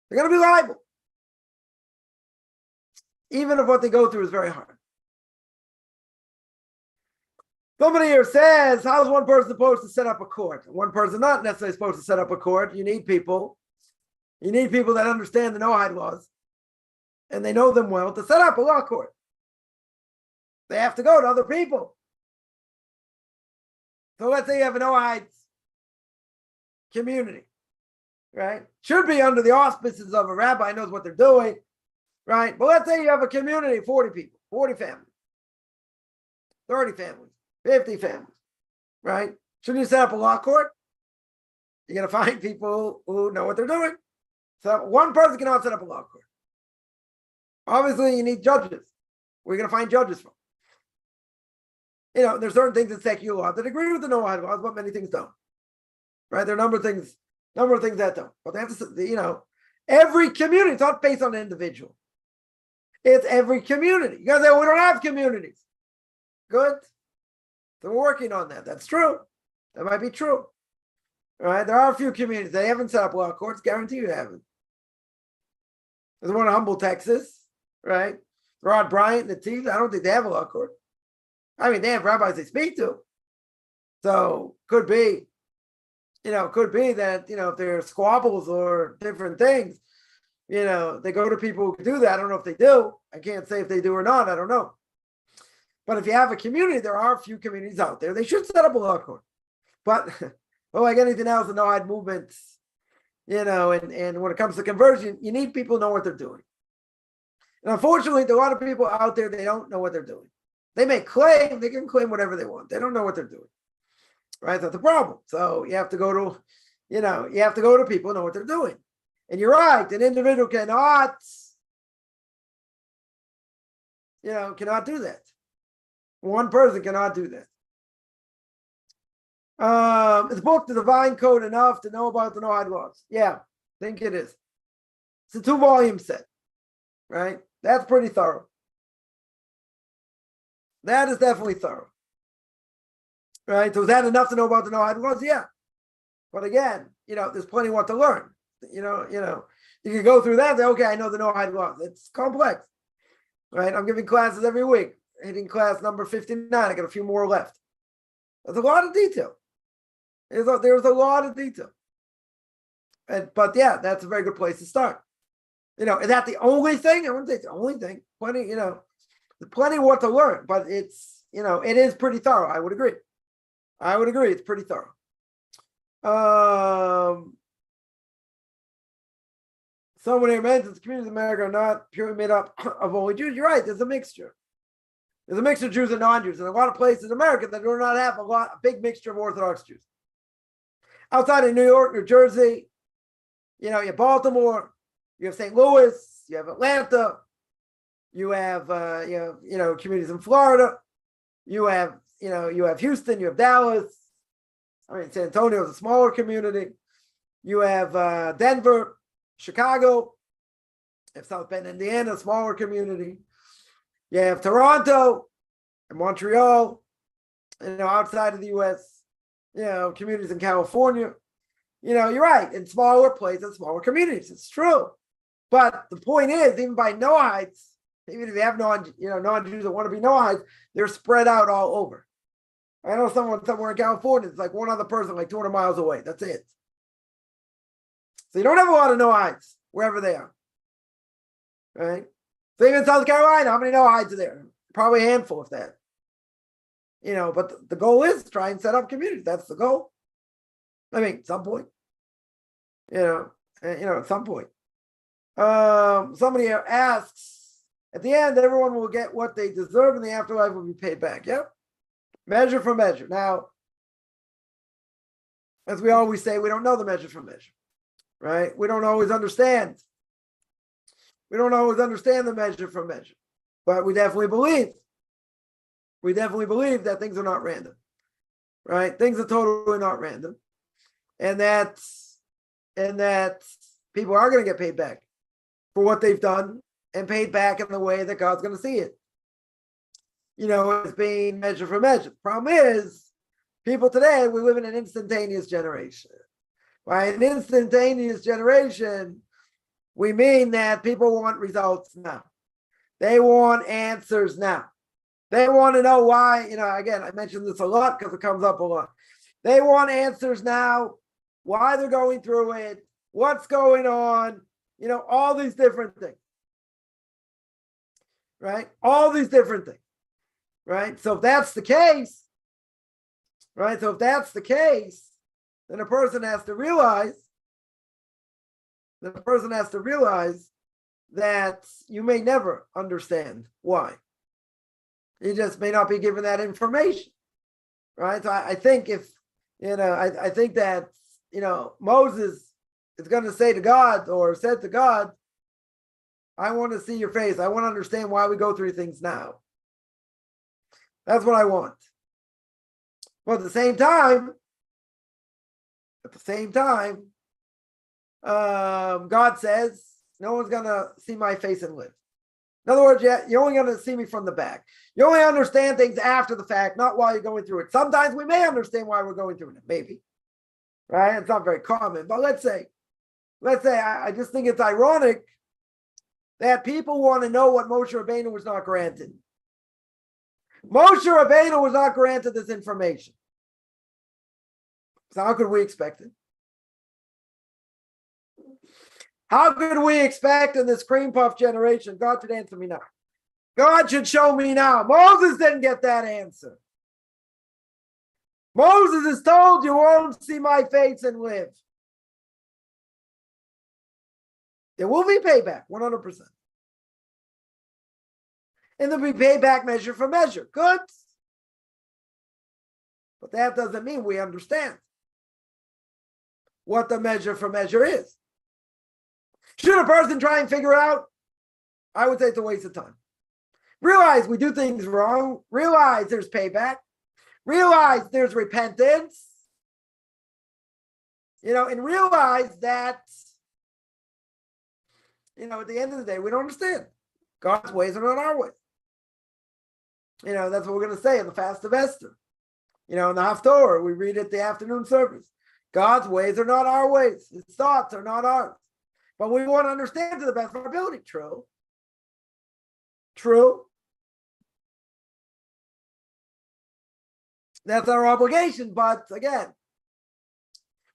They're going to be liable. Even if what they go through is very hard. Somebody here says, how is one person supposed to set up a court? One person not necessarily supposed to set up a court. You need people. You need people that understand the Noahide laws. And they know them well to set up a law court. They have to go to other people. So let's say you have an Noahide community. Right? Should be under the auspices of a rabbi, knows what they're doing, right? But let's say you have a community of 40 people, 40 families, 30 families, 50 families, right? Shouldn't you set up a law court? You're going to find people who know what they're doing. So one person cannot set up a law court. Obviously, you need judges. Where are you going to find judges from? There's certain things in secular law that agree with the Noahide laws, but many things don't. Right? There are a number of things that don't. But they have to, every community, it's not based on an individual. It's every community. You guys say, well, we don't have communities. Good. So we're working on that. That's true. That might be true. All right. There are a few communities. They haven't set up law courts. Guarantee you haven't. There's one in Humboldt, Texas. Right. Rod Bryant, Nativ. I don't think they have a law court. I mean, they have rabbis they speak to. So could be. Could be that, if there are squabbles or different things, they go to people who can do that. I don't know if they do. I can't say if they do or not. I don't know. But if you have a community, there are a few communities out there. They should set up a law court. But, like anything else, the Noahide movements, and when it comes to conversion, you need people who know what they're doing. And unfortunately, there are a lot of people out there, they don't know what they're doing. They may claim, they can claim whatever they want. They don't know what they're doing. Right? That's the problem. So you have to go to, people who know what they're doing. And you're right, an individual cannot do that. One person cannot do that. Is the book The Divine Code enough to know about the Noahide laws? Yeah, I think it is. It's a 2-volume set, right? That's pretty thorough. That is definitely thorough. Right? So is that enough to know about the Noahide laws? Yeah. But again, there's plenty what to learn. You can go through that and say, okay, I know the Noahide laws. It's complex. Right? I'm giving classes every week. Hitting class number 59. I got a few more left. There's a lot of detail. There's a lot of detail. But yeah, that's a very good place to start. Is that the only thing? I wouldn't say it's the only thing. Plenty, there's plenty what to learn, but it's, it is pretty thorough. I would agree. It's pretty thorough. Someone here mentions communities in America are not purely made up of only Jews. You're right. There's a mixture. There's a mixture of Jews and non-Jews. And a lot of places in America that do not have a big mixture of Orthodox Jews. Outside of New York, New Jersey, you have Baltimore, you have St. Louis, you have Atlanta, you have communities in Florida, you have Houston, you have Dallas. San Antonio is a smaller community. You have Denver, Chicago, you have South Bend, Indiana, a smaller community. You have Toronto and Montreal, outside of the U.S., communities in California. You're right. In smaller places, smaller communities. It's true. But the point is, even by Noahides, even if you have non-Jews that want to be Noahides, they're spread out all over. I know someone somewhere in California, it's like one other person, like 200 miles away. That's it. So you don't have a lot of Noahides wherever they are. Right? So even in South Carolina, how many Noahides are there? Probably a handful of that. But the goal is to try and set up communities. That's the goal. At some point. At some point. Somebody asks, at the end, everyone will get what they deserve and the afterlife will be paid back. Yep. Measure for measure. Now, as we always say, we don't know the measure for measure. Right? We don't always understand. We don't always understand the measure for measure. But we definitely believe. We definitely believe that things are not random. Right? Things are totally not random. And that people are going to get paid back for what they've done and paid back in the way that God's going to see it. It's being measure for measure. The problem is, people today, we live in an instantaneous generation. By an instantaneous generation, we mean that people want results now. They want answers now. They want to know why, again, I mentioned this a lot because it comes up a lot. They want answers now, why they're going through it, what's going on, all these different things. Right? All these different things. Right? So if that's the case, then a person has to realize that you may never understand why. You just may not be given that information. Right? So I think I think that, Moses is going to say to God, or said to God, I want to see your face. I want to understand why we go through things now. That's what I want. But at the same time, God says, no one's going to see my face and live. In other words, you're only going to see me from the back. You only understand things after the fact, not while you're going through it. Sometimes we may understand why we're going through it, maybe. Right? It's not very common. But let's say, I just think it's ironic that people want to know what Moshe Rabbeinu was not granted. Moshe Rabbeinu was not granted this information. So how could we expect it? How could we expect in this cream puff generation, God should answer me now? God should show me now. Moses didn't get that answer. Moses is told, you won't see my face and live. There will be payback, 100%. And there'll be payback measure for measure. Good. But that doesn't mean we understand what the measure for measure is. Should a person try and figure out? I would say it's a waste of time. Realize we do things wrong. Realize there's payback. Realize there's repentance. And realize that, at the end of the day, we don't understand. God's ways are not our ways. That's what we're going to say in the fast of Esther. In the Haftorah, we read at the afternoon service. God's ways are not our ways. His thoughts are not ours. But we want to understand to the best of our ability. True. That's our obligation. But again,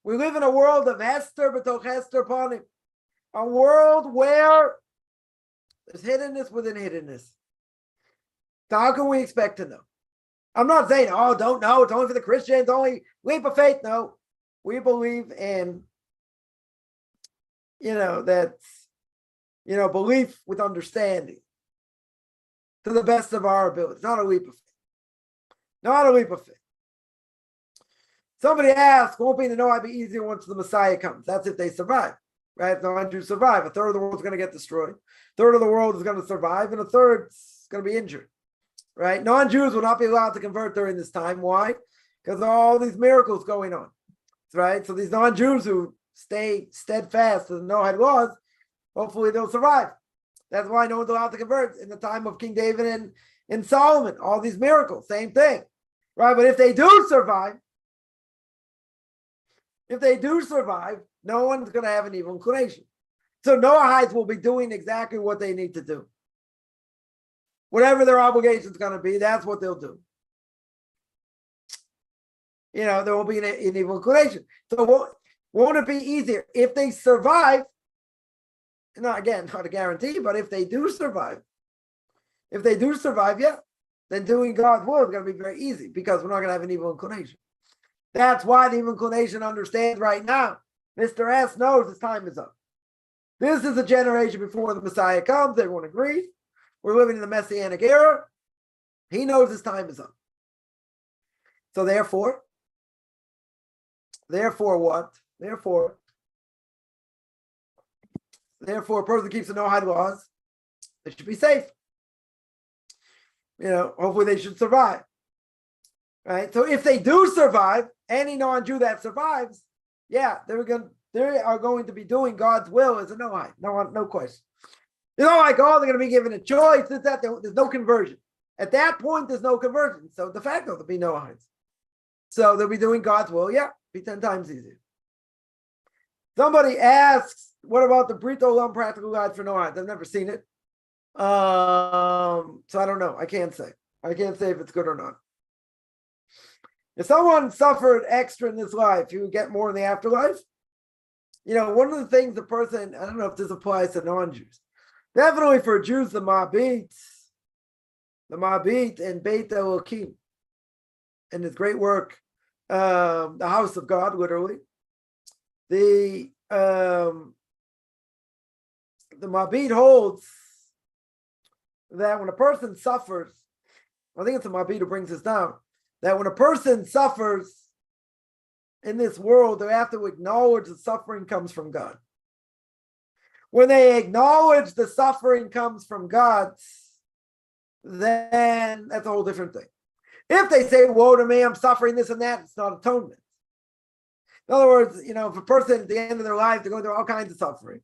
we live in a world of Hester b'toch Hester panim. A world where there's hiddenness within hiddenness. So how can we expect to know? I'm not saying, don't know, it's only for the Christians, only leap of faith. No, we believe in, that's, belief with understanding to the best of our ability. It's not a leap of faith. Not a leap of faith. Somebody asked, won't be to know I'd be easier once the Messiah comes. That's if they survive, right? If the non-Jews survive, a third of the world is going to get destroyed. A third of the world is going to survive, and a third is going to be injured. Right? Non-Jews will not be allowed to convert during this time. Why? Because of all these miracles going on. Right? So these non-Jews who stay steadfast to the Noahide laws, hopefully they'll survive. That's why no one's allowed to convert in the time of King David and Solomon. All these miracles, same thing. Right? But if they do survive, no one's going to have an evil inclination. So Noahides will be doing exactly what they need to do. Whatever their obligation is going to be, that's what they'll do. There will be an evil inclination. So won't it be easier if they survive? Not a guarantee, but if they do survive, yeah, then doing God's will is going to be very easy because we're not going to have an evil inclination. That's why the evil inclination understands right now. Mr. S knows his time is up. This is a generation before the Messiah comes. Everyone agrees. We're living in the Messianic era. He knows his time is up. So therefore what? Therefore, a person keeps the Noahide laws, they should be safe. Hopefully they should survive. Right? So if they do survive, any non-Jew that survives, yeah, they are going to be doing God's will as a Noahide. No question. They're going to be given a choice. There's no conversion. At that point, there's no conversion. So de facto, there'll be Noahides. So they'll be doing God's will. Yeah, be 10 times easier. Somebody asks, what about the Brit Olam practical guide for Noahides? I've never seen it. So I don't know. I can't say if it's good or not. If someone suffered extra in this life, he would get more in the afterlife. One of the things the person, I don't know if this applies to non-Jews. Definitely for Jews, the Mabit and Beit Elokim, and his great work, the house of God, literally. The Mabit holds that when a person suffers, I think it's the Mabit who brings this down, that when a person suffers in this world, they have to acknowledge the suffering comes from God. When they acknowledge the suffering comes from God, then that's a whole different thing. If they say, woe to me, I'm suffering this and that, it's not atonement. In other words, if a person at the end of their life, they're going through all kinds of suffering,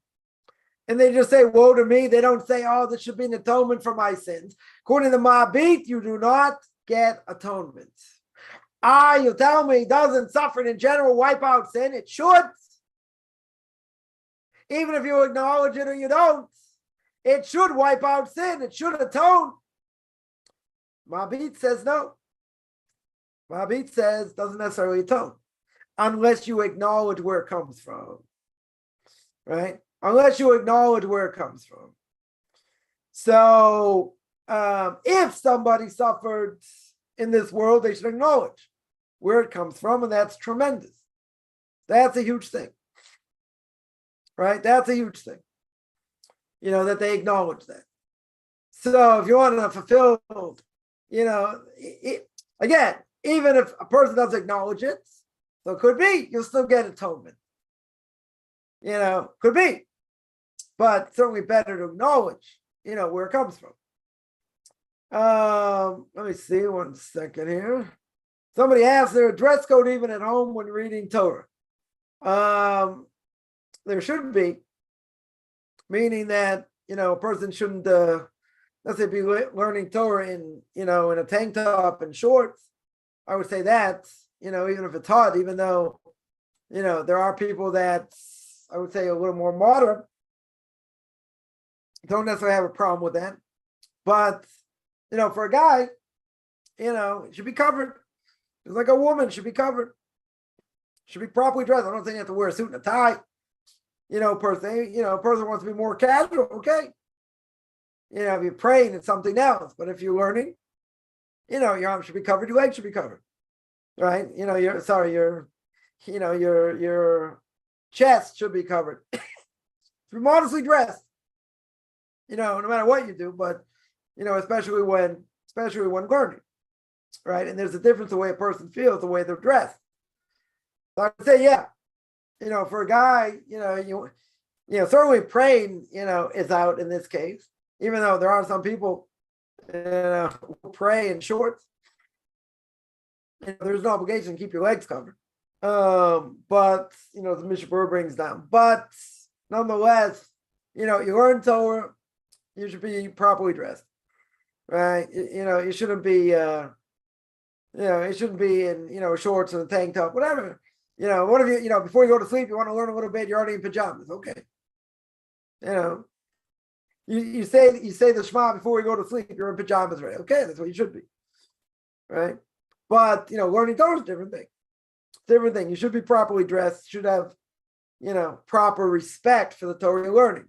and they just say, woe to me, they don't say, this should be an atonement for my sins. According to the Mabit, you do not get atonement. You tell me, doesn't suffering in general wipe out sin? It should. Even if you acknowledge it or you don't, it should wipe out sin. It should atone. Mabit says no. Mabit says doesn't necessarily atone unless you acknowledge where it comes from. Right? Unless you acknowledge where it comes from. So if somebody suffered in this world, they should acknowledge where it comes from, and that's tremendous. That's a huge thing. Right? That's a huge thing. That they acknowledge that. So if you want to fulfill, again, even if a person doesn't acknowledge it, so it could be, you'll still get atonement. Could be. But certainly better to acknowledge, where it comes from. Let me see 1 second here. Somebody asked, there a dress code even at home when reading Torah? There should be, meaning that a person shouldn't, let's say, be learning Torah in in a tank top and shorts. I would say that even if it's hot, even though there are people that I would say a little more modern, don't necessarily have a problem with that. But for a guy, it should be covered. Just like a woman should be covered. Should be properly dressed. I don't think you have to wear a suit and a tie. Per se, a person wants to be more casual, okay. If you're praying, it's something else. But if you're learning, your arms should be covered, your legs should be covered. Right? Your chest should be covered. Be modestly dressed. No matter what you do, but especially when learning. Right? And there's a difference the way a person feels, the way they're dressed. So I would say, yeah, for a guy, certainly praying, is out in this case, even though there are some people, who pray in shorts. There's no obligation to keep your legs covered. But, the Mishna brings down. But nonetheless, you learn Torah, you should be properly dressed, right? You shouldn't be, it shouldn't be in, shorts and a tank top, whatever. What if you, before you go to sleep, you want to learn a little bit, you're already in pajamas. Okay. You say the Shema before you go to sleep, you're in pajamas, right? Okay, that's what you should be. Right? But learning Torah is a different thing. Different thing. You should be properly dressed, should have, proper respect for the Torah you're learning.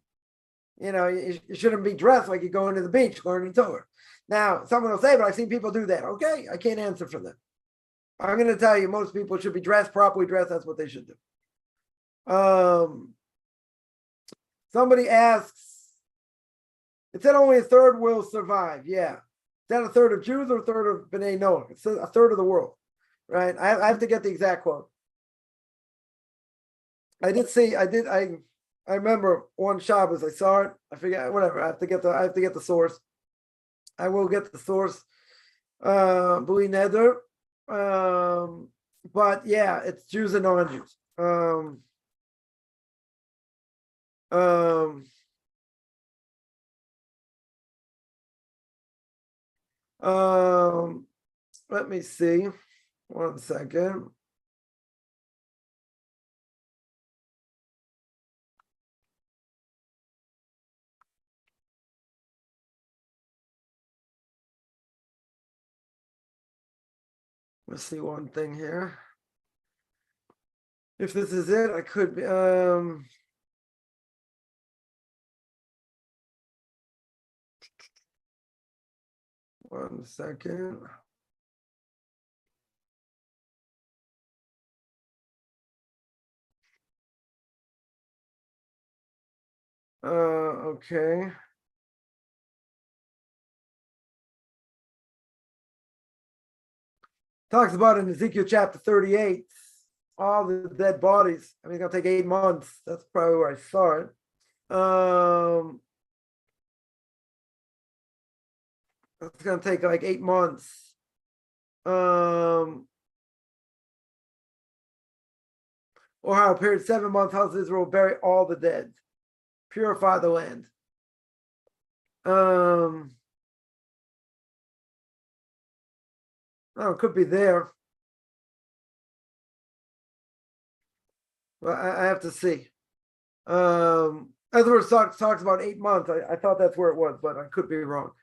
You shouldn't be dressed like you're going to the beach learning Torah. Now, someone will say, but I've seen people do that. Okay, I can't answer for them. I'm going to tell you, most people should be properly dressed. That's what they should do. Somebody asks, it said only a third will survive. Yeah. Is that a third of Jews or a third of B'nai Noach? It's a third of the world, right? I have to get the exact quote. I remember one Shabbos, I saw it. I forget, whatever. I have to get the source. I will get the source. B'li neder. But yeah, it's Jews and non-Jews. Let me see. 1 second. Let's see one thing here. If this is it, I could be. 1 second. Okay. Talks about in Ezekiel chapter 38, all the dead bodies. I mean, it's gonna take 8 months. That's probably where I saw it. It's gonna take like 8 months. Or how period 7 months, how Israel bury all the dead, purify the land. Oh, it could be there. Well, I have to see. Edwards talks about 8 months. I thought that's where it was, but I could be wrong.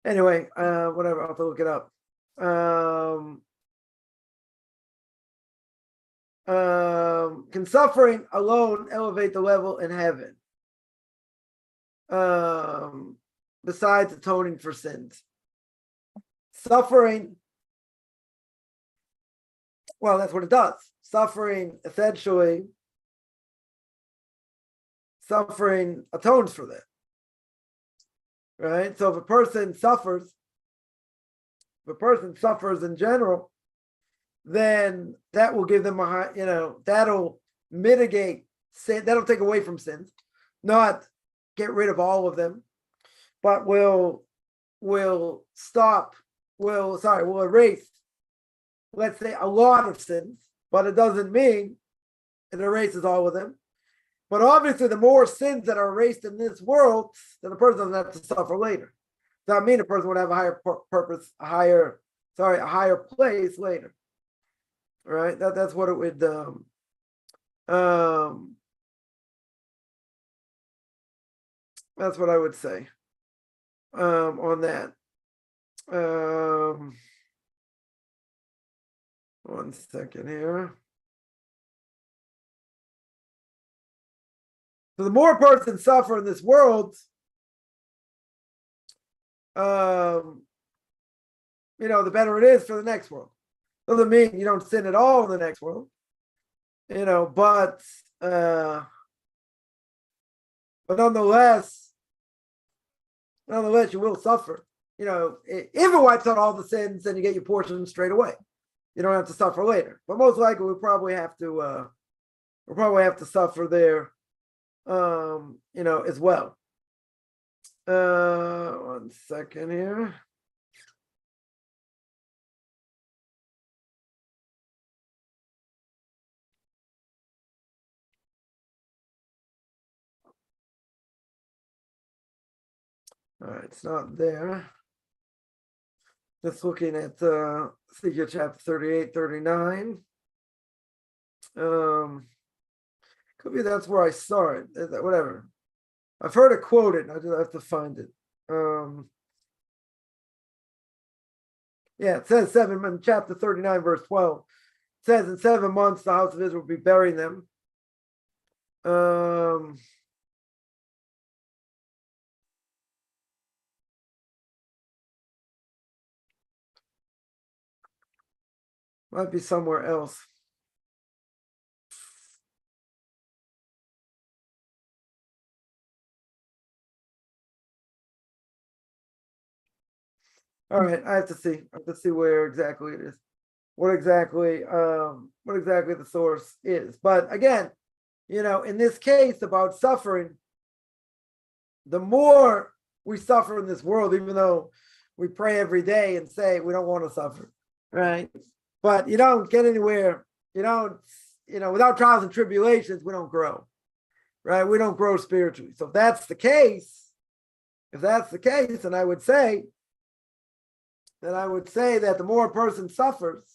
Anyway, whatever. I'll have to look it up. Can suffering alone elevate the level in heaven? Besides atoning for sins, suffering. Well, that's what it does. Suffering, essentially, suffering atones for that. Right? So if a person suffers in general, then that will give them a high, that'll mitigate sin, that'll take away from sins, not get rid of all of them, but will erase, let's say, a lot of sins, but it doesn't mean it erases all of them. But obviously, the more sins that are erased in this world, then the person doesn't have to suffer later. Does that mean a person would have a higher purpose, a higher place later? Right? That's what it would. That's what I would say on that. 1 second here. So the more persons suffer in this world, the better it is for the next world. Doesn't mean you don't sin at all in the next world, but nonetheless, you will suffer. If it wipes out all the sins, then you get your portion straight away. You don't have to suffer later. But most likely, we'll probably have to suffer there, as well. 1 second here. All right, it's not there. Just looking at Ezekiel chapter 38, 39. Could be that's where I saw it. Whatever. I've heard it quoted. I just have to find it. It says in chapter 39, verse 12. It says in 7 months the house of Israel will be burying them. Might be somewhere else. All right, I have to see. Where exactly it is. What exactly the source is. But again, in this case about suffering, the more we suffer in this world, even though we pray every day and say we don't want to suffer, right? But you don't get anywhere. Without trials and tribulations, we don't grow, right? We don't grow spiritually. So if that's the case, then I would say that the more a person suffers,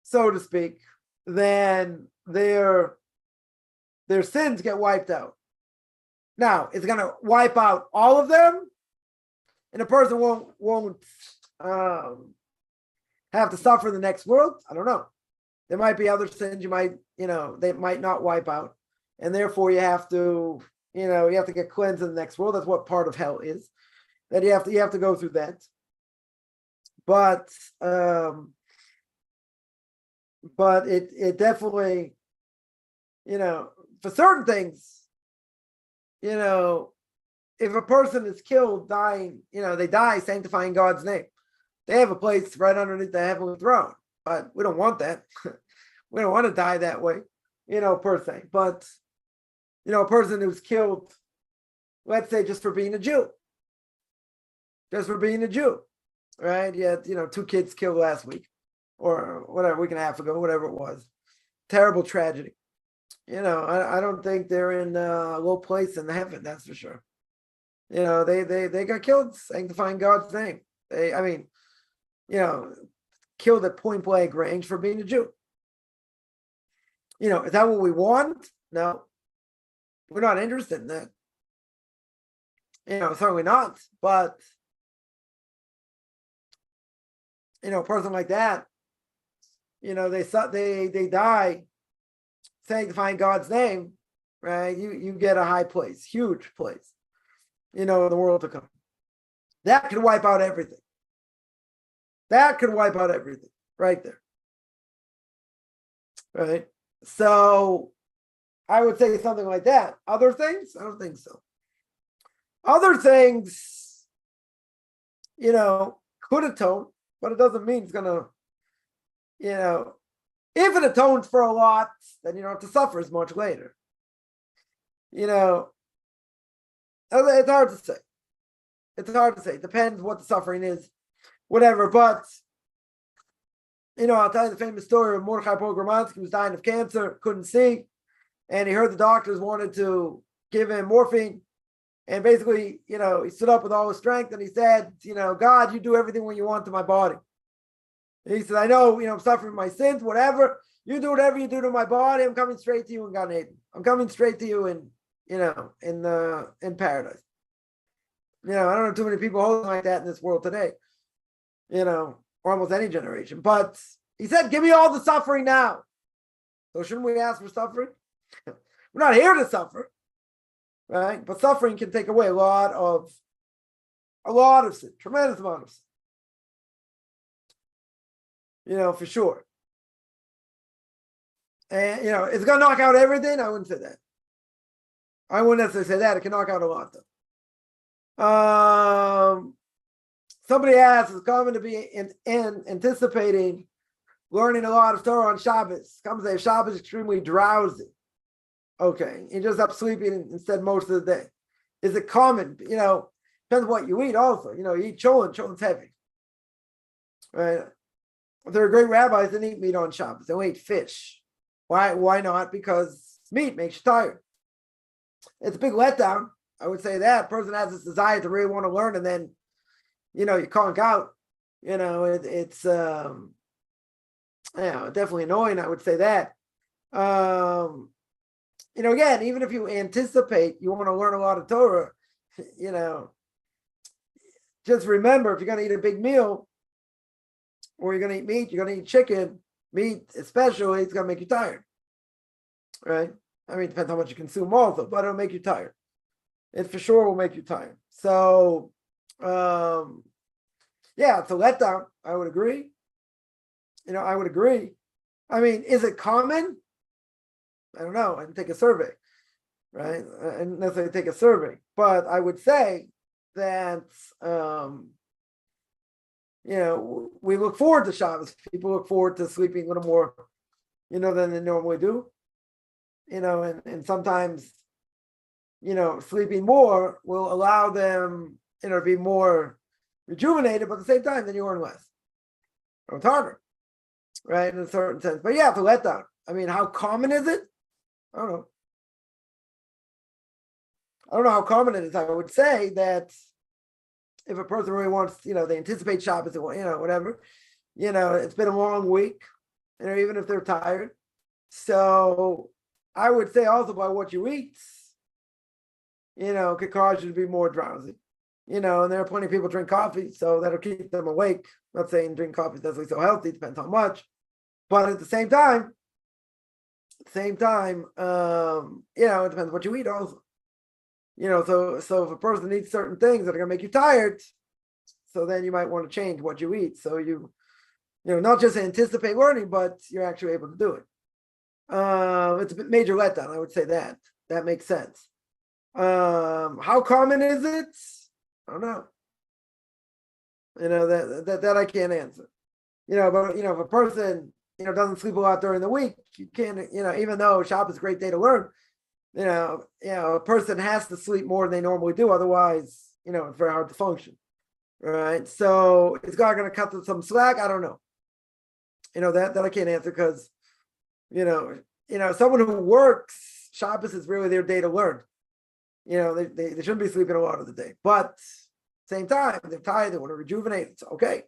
so to speak, then their sins get wiped out. Now, it's going to wipe out all of them, and a person won't have to suffer in the next world. I don't know. There might be other sins they might not wipe out, and therefore you have to get cleansed in the next world. That's what part of hell is. That you have to go through that. But it definitely, for certain things, if a person is killed, dying, they die sanctifying God's name. They have a place right underneath the heavenly throne. But we don't want that. We don't want to die that way, per se. But, a person who's killed, let's say, just for being a Jew. Right? Yeah, 2 kids killed last week or whatever, a week and a half ago, whatever it was. Terrible tragedy. I don't think they're in a low place in heaven, that's for sure. They got killed sanctifying God's name. Killed at point blank range for being a Jew. Is that what we want? No. We're not interested in that. Certainly not. But a person like that, they die sanctifying God's name, right? You get a high place, huge place, in the world to come. That could wipe out everything. Right there. Right? So I would say something like that. Other things? I don't think so. Other things, could atone, but it doesn't mean it's going to, if it atones for a lot, then you don't have to suffer as much later. It's hard to say. It depends what the suffering is, whatever. But, I'll tell you the famous story of Mordechai Pogromansky, who was dying of cancer, couldn't see, and he heard the doctors wanted to give him morphine. And basically, he stood up with all his strength and he said, God, you do everything when you want to my body. And he said, I know, I'm suffering my sins, whatever. You do whatever you do to my body. I'm coming straight to you in Gan Eden. I'm coming straight to you in paradise. I don't know too many people holding like that in this world today, or almost any generation. But he said, give me all the suffering now. So shouldn't we ask for suffering? We're not here to suffer, right? But suffering can take away a lot of sin, tremendous amount of sin, for sure. And, it's going to knock out everything. I wouldn't say that. I wouldn't necessarily say that. It can knock out a lot, though. Somebody asked, is common to be anticipating learning a lot of Torah on Shabbos? Some say Shabbos is extremely drowsy. Okay, you just up sleeping instead most of the day. Is it common? Depends what you eat also. You eat cholent. Cholent's heavy. Right? There are great rabbis that eat meat on Shabbos. They don't eat fish. Why not? Because meat makes you tired. It's a big letdown. I would say that. A person has this desire to really want to learn, and then, you conk out. It's definitely annoying. I would say that. Again, even if you anticipate you want to learn a lot of Torah, just remember, if you're going to eat a big meal, or you're going to eat meat, you're going to eat chicken, meat especially, it's going to make you tired, right? I mean, it depends how much you consume also, but it'll make you tired. It for sure will make you tired. So, it's a letdown. I would agree. I would agree. I mean, is it common? I don't know. I didn't take a survey, right? I didn't necessarily take a survey, but I would say that, we look forward to Shabbos. People look forward to sleeping a little more, than they normally do, and sometimes, sleeping more will allow them, to be more rejuvenated, but at the same time, then you earn less. Or it's harder, right? In a certain sense. But yeah, to let down. I mean, how common is it? I don't know how common it is. I would say that if a person really wants, they anticipate Shabbos, whatever, it's been a long week, even if they're tired. So I would say also by what you eat, could cause you to be more drowsy, and there are plenty of people drink coffee, so that'll keep them awake. I'm not saying drink coffee is necessarily so healthy, depends how much, but at the same time, it depends what you eat also. So if a person eats certain things that are going to make you tired, so then you might want to change what you eat. So not just anticipate learning, but you're actually able to do it. It's a major letdown. I would say that makes sense. How common is it? I don't know. That I can't answer. But if a person doesn't sleep a lot during the week, you can't. Even though Shabbos is a great day to learn, a person has to sleep more than they normally do. Otherwise, it's very hard to function, right? So is God going to cut them some slack? I don't know. That I can't answer because, someone who works, Shabbos is really their day to learn. They shouldn't be sleeping a lot of the day, but same time they're tired. They want to rejuvenate. It's okay,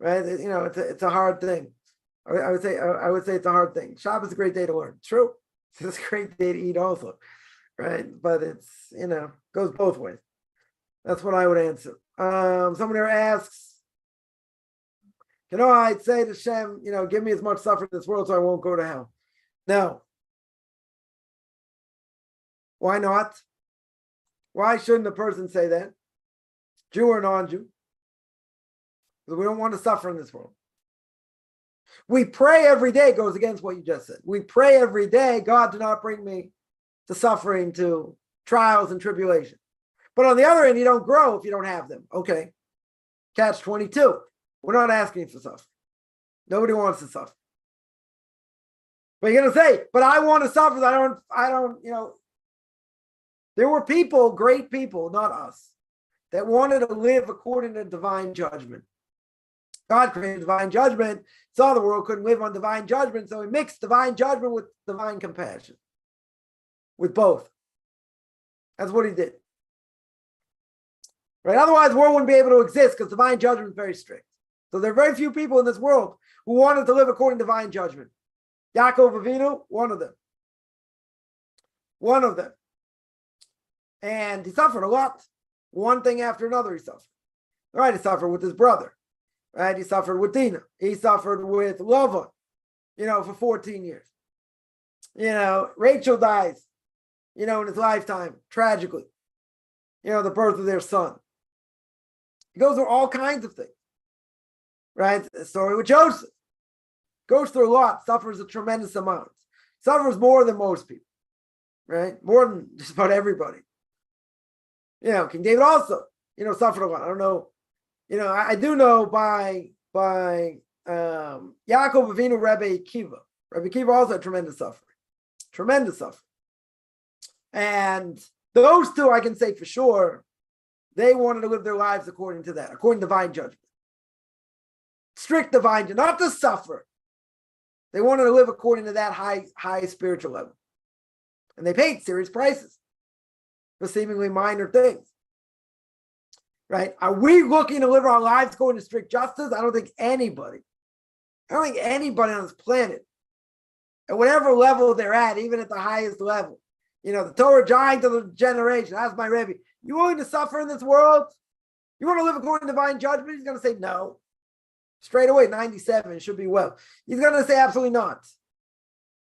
right? It's a hard thing. I would say it's a hard thing. Shabbos is a great day to learn. True. It's a great day to eat also, right? But it's, goes both ways. That's what I would answer. Someone here asks, I'd say to Shem, give me as much suffering in this world so I won't go to hell. No. Why not? Why shouldn't a person say that? Jew or non-Jew? Because we don't want to suffer in this world. We pray every day, goes against what you just said. We pray every day, God, do not bring me to suffering, to trials and tribulation. But on the other end, you don't grow if you don't have them. Okay. Catch 22. We're not asking for suffering. Nobody wants to suffer. But you're going to say, but I want to suffer. I don't, there were people, great people, not us, that wanted to live according to divine judgment. God created divine judgment, saw the world couldn't live on divine judgment, so he mixed divine judgment with divine compassion, with both. That's what he did. Right? Otherwise, the world wouldn't be able to exist because divine judgment is very strict. So there are very few people in this world who wanted to live according to divine judgment. Yaakov Avinu, one of them. One of them. And he suffered a lot. One thing after another he suffered. All right, he suffered with his brother. Right? He suffered with Dinah. He suffered with Lava, for 14 years. Rachel dies, in his lifetime, tragically. The birth of their son. He goes through all kinds of things. Right? The story with Joseph. Goes through a lot, suffers a tremendous amount. Suffers more than most people. Right? More than just about everybody. King David also, suffered a lot. I don't know. I do know by Yaakov Avinu, Rabbi Akiva. Rabbi Akiva also had tremendous suffering. Tremendous suffering. And those two, I can say for sure, they wanted to live their lives according to that, according to divine judgment. Strict divine judgment, not to suffer. They wanted to live according to that high spiritual level. And they paid serious prices for seemingly minor things. Right? Are we looking to live our lives going to strict justice? I don't think anybody on this planet, at whatever level they're at, even at the highest level, the Torah giant of the generation, that's my Rebbe. You willing to suffer in this world? You want to live according to divine judgment? He's going to say no. Straight away, 97, should be well. He's going to say absolutely not.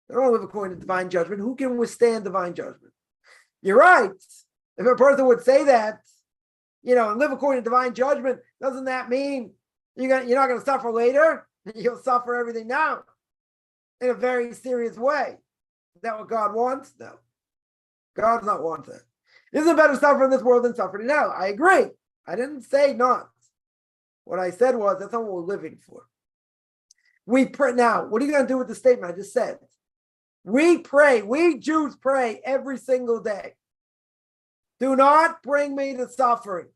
They don't live according to divine judgment. Who can withstand divine judgment? You're right. If a person would say that, and live according to divine judgment, doesn't that mean you're not going to suffer later? You'll suffer everything now in a very serious way. Is that what God wants? No. God does not want that. Isn't it better to suffer in this world than suffering in hell? I agree. I didn't say not. What I said was that's not what we're living for. We pray now. What are you going to do with the statement I just said? We pray. We Jews pray every single day. Do not bring me to suffering.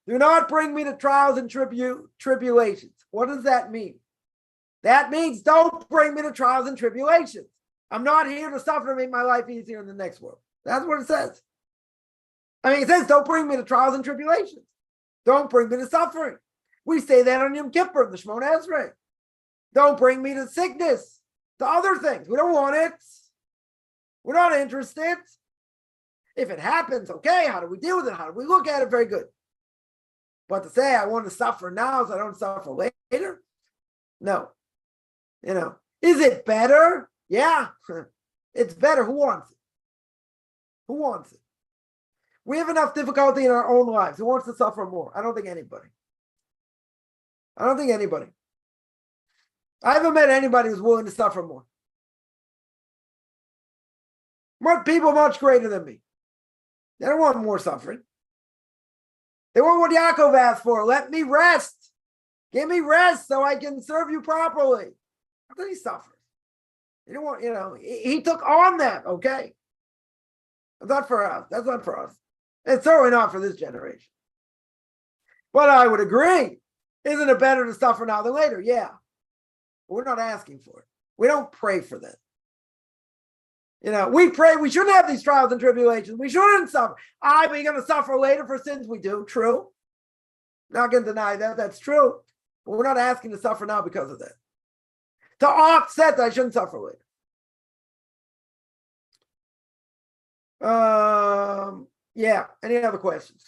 Do not bring me to trials and tribulations. What does that mean? That means don't bring me to trials and tribulations. I'm not here to suffer to make my life easier in the next world. That's what it says. It says don't bring me to trials and tribulations. Don't bring me to suffering. We say that on Yom Kippur, the Shemona Esrei. Don't bring me to sickness, to other things. We don't want it. We're not interested. If it happens, okay, how do we deal with it? How do we look at it? Very good. But to say I want to suffer now so I don't suffer later? No. Is it better? Yeah, it's better. Who wants it? Who wants it? We have enough difficulty in our own lives. Who wants to suffer more? I don't think anybody. I haven't met anybody who's willing to suffer more. More people much greater than me. They don't want more suffering. They want what Yaakov asked for. Let me rest. Give me rest so I can serve you properly. How did he suffer? He didn't want, he took on that, okay? That's not for us. That's not for us. It's certainly not for this generation. But I would agree. Isn't it better to suffer now than later? Yeah. But we're not asking for it. We don't pray for that. We pray we shouldn't have these trials and tribulations. We shouldn't suffer. But you're going to suffer later for sins we do. True. Not going to deny that. That's true. But we're not asking to suffer now because of that. To offset that I shouldn't suffer later. Yeah. Any other questions?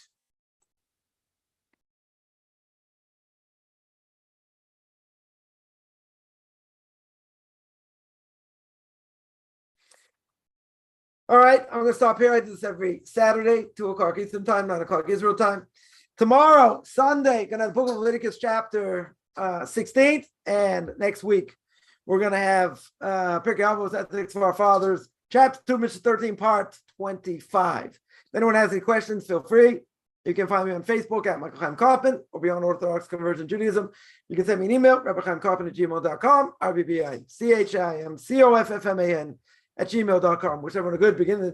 All right, I'm going to stop here. I do this every Saturday, 2 o'clock Eastern time, 9 o'clock Israel time. Tomorrow, Sunday, going to have the book of Leviticus chapter 16th. And next week, we're going to have Pirke Avos, Ethics of Our Fathers, chapter 2, Mishna 13, part 25. If anyone has any questions, feel free. You can find me on Facebook at Michael Chaim Kaufman or Beyond Orthodox Conversion Judaism. You can send me an email, rabbichaimkaufman@gmail.com, RBBICHIMCOFFMAN @gmail.com. Wish everyone a good beginning of the day.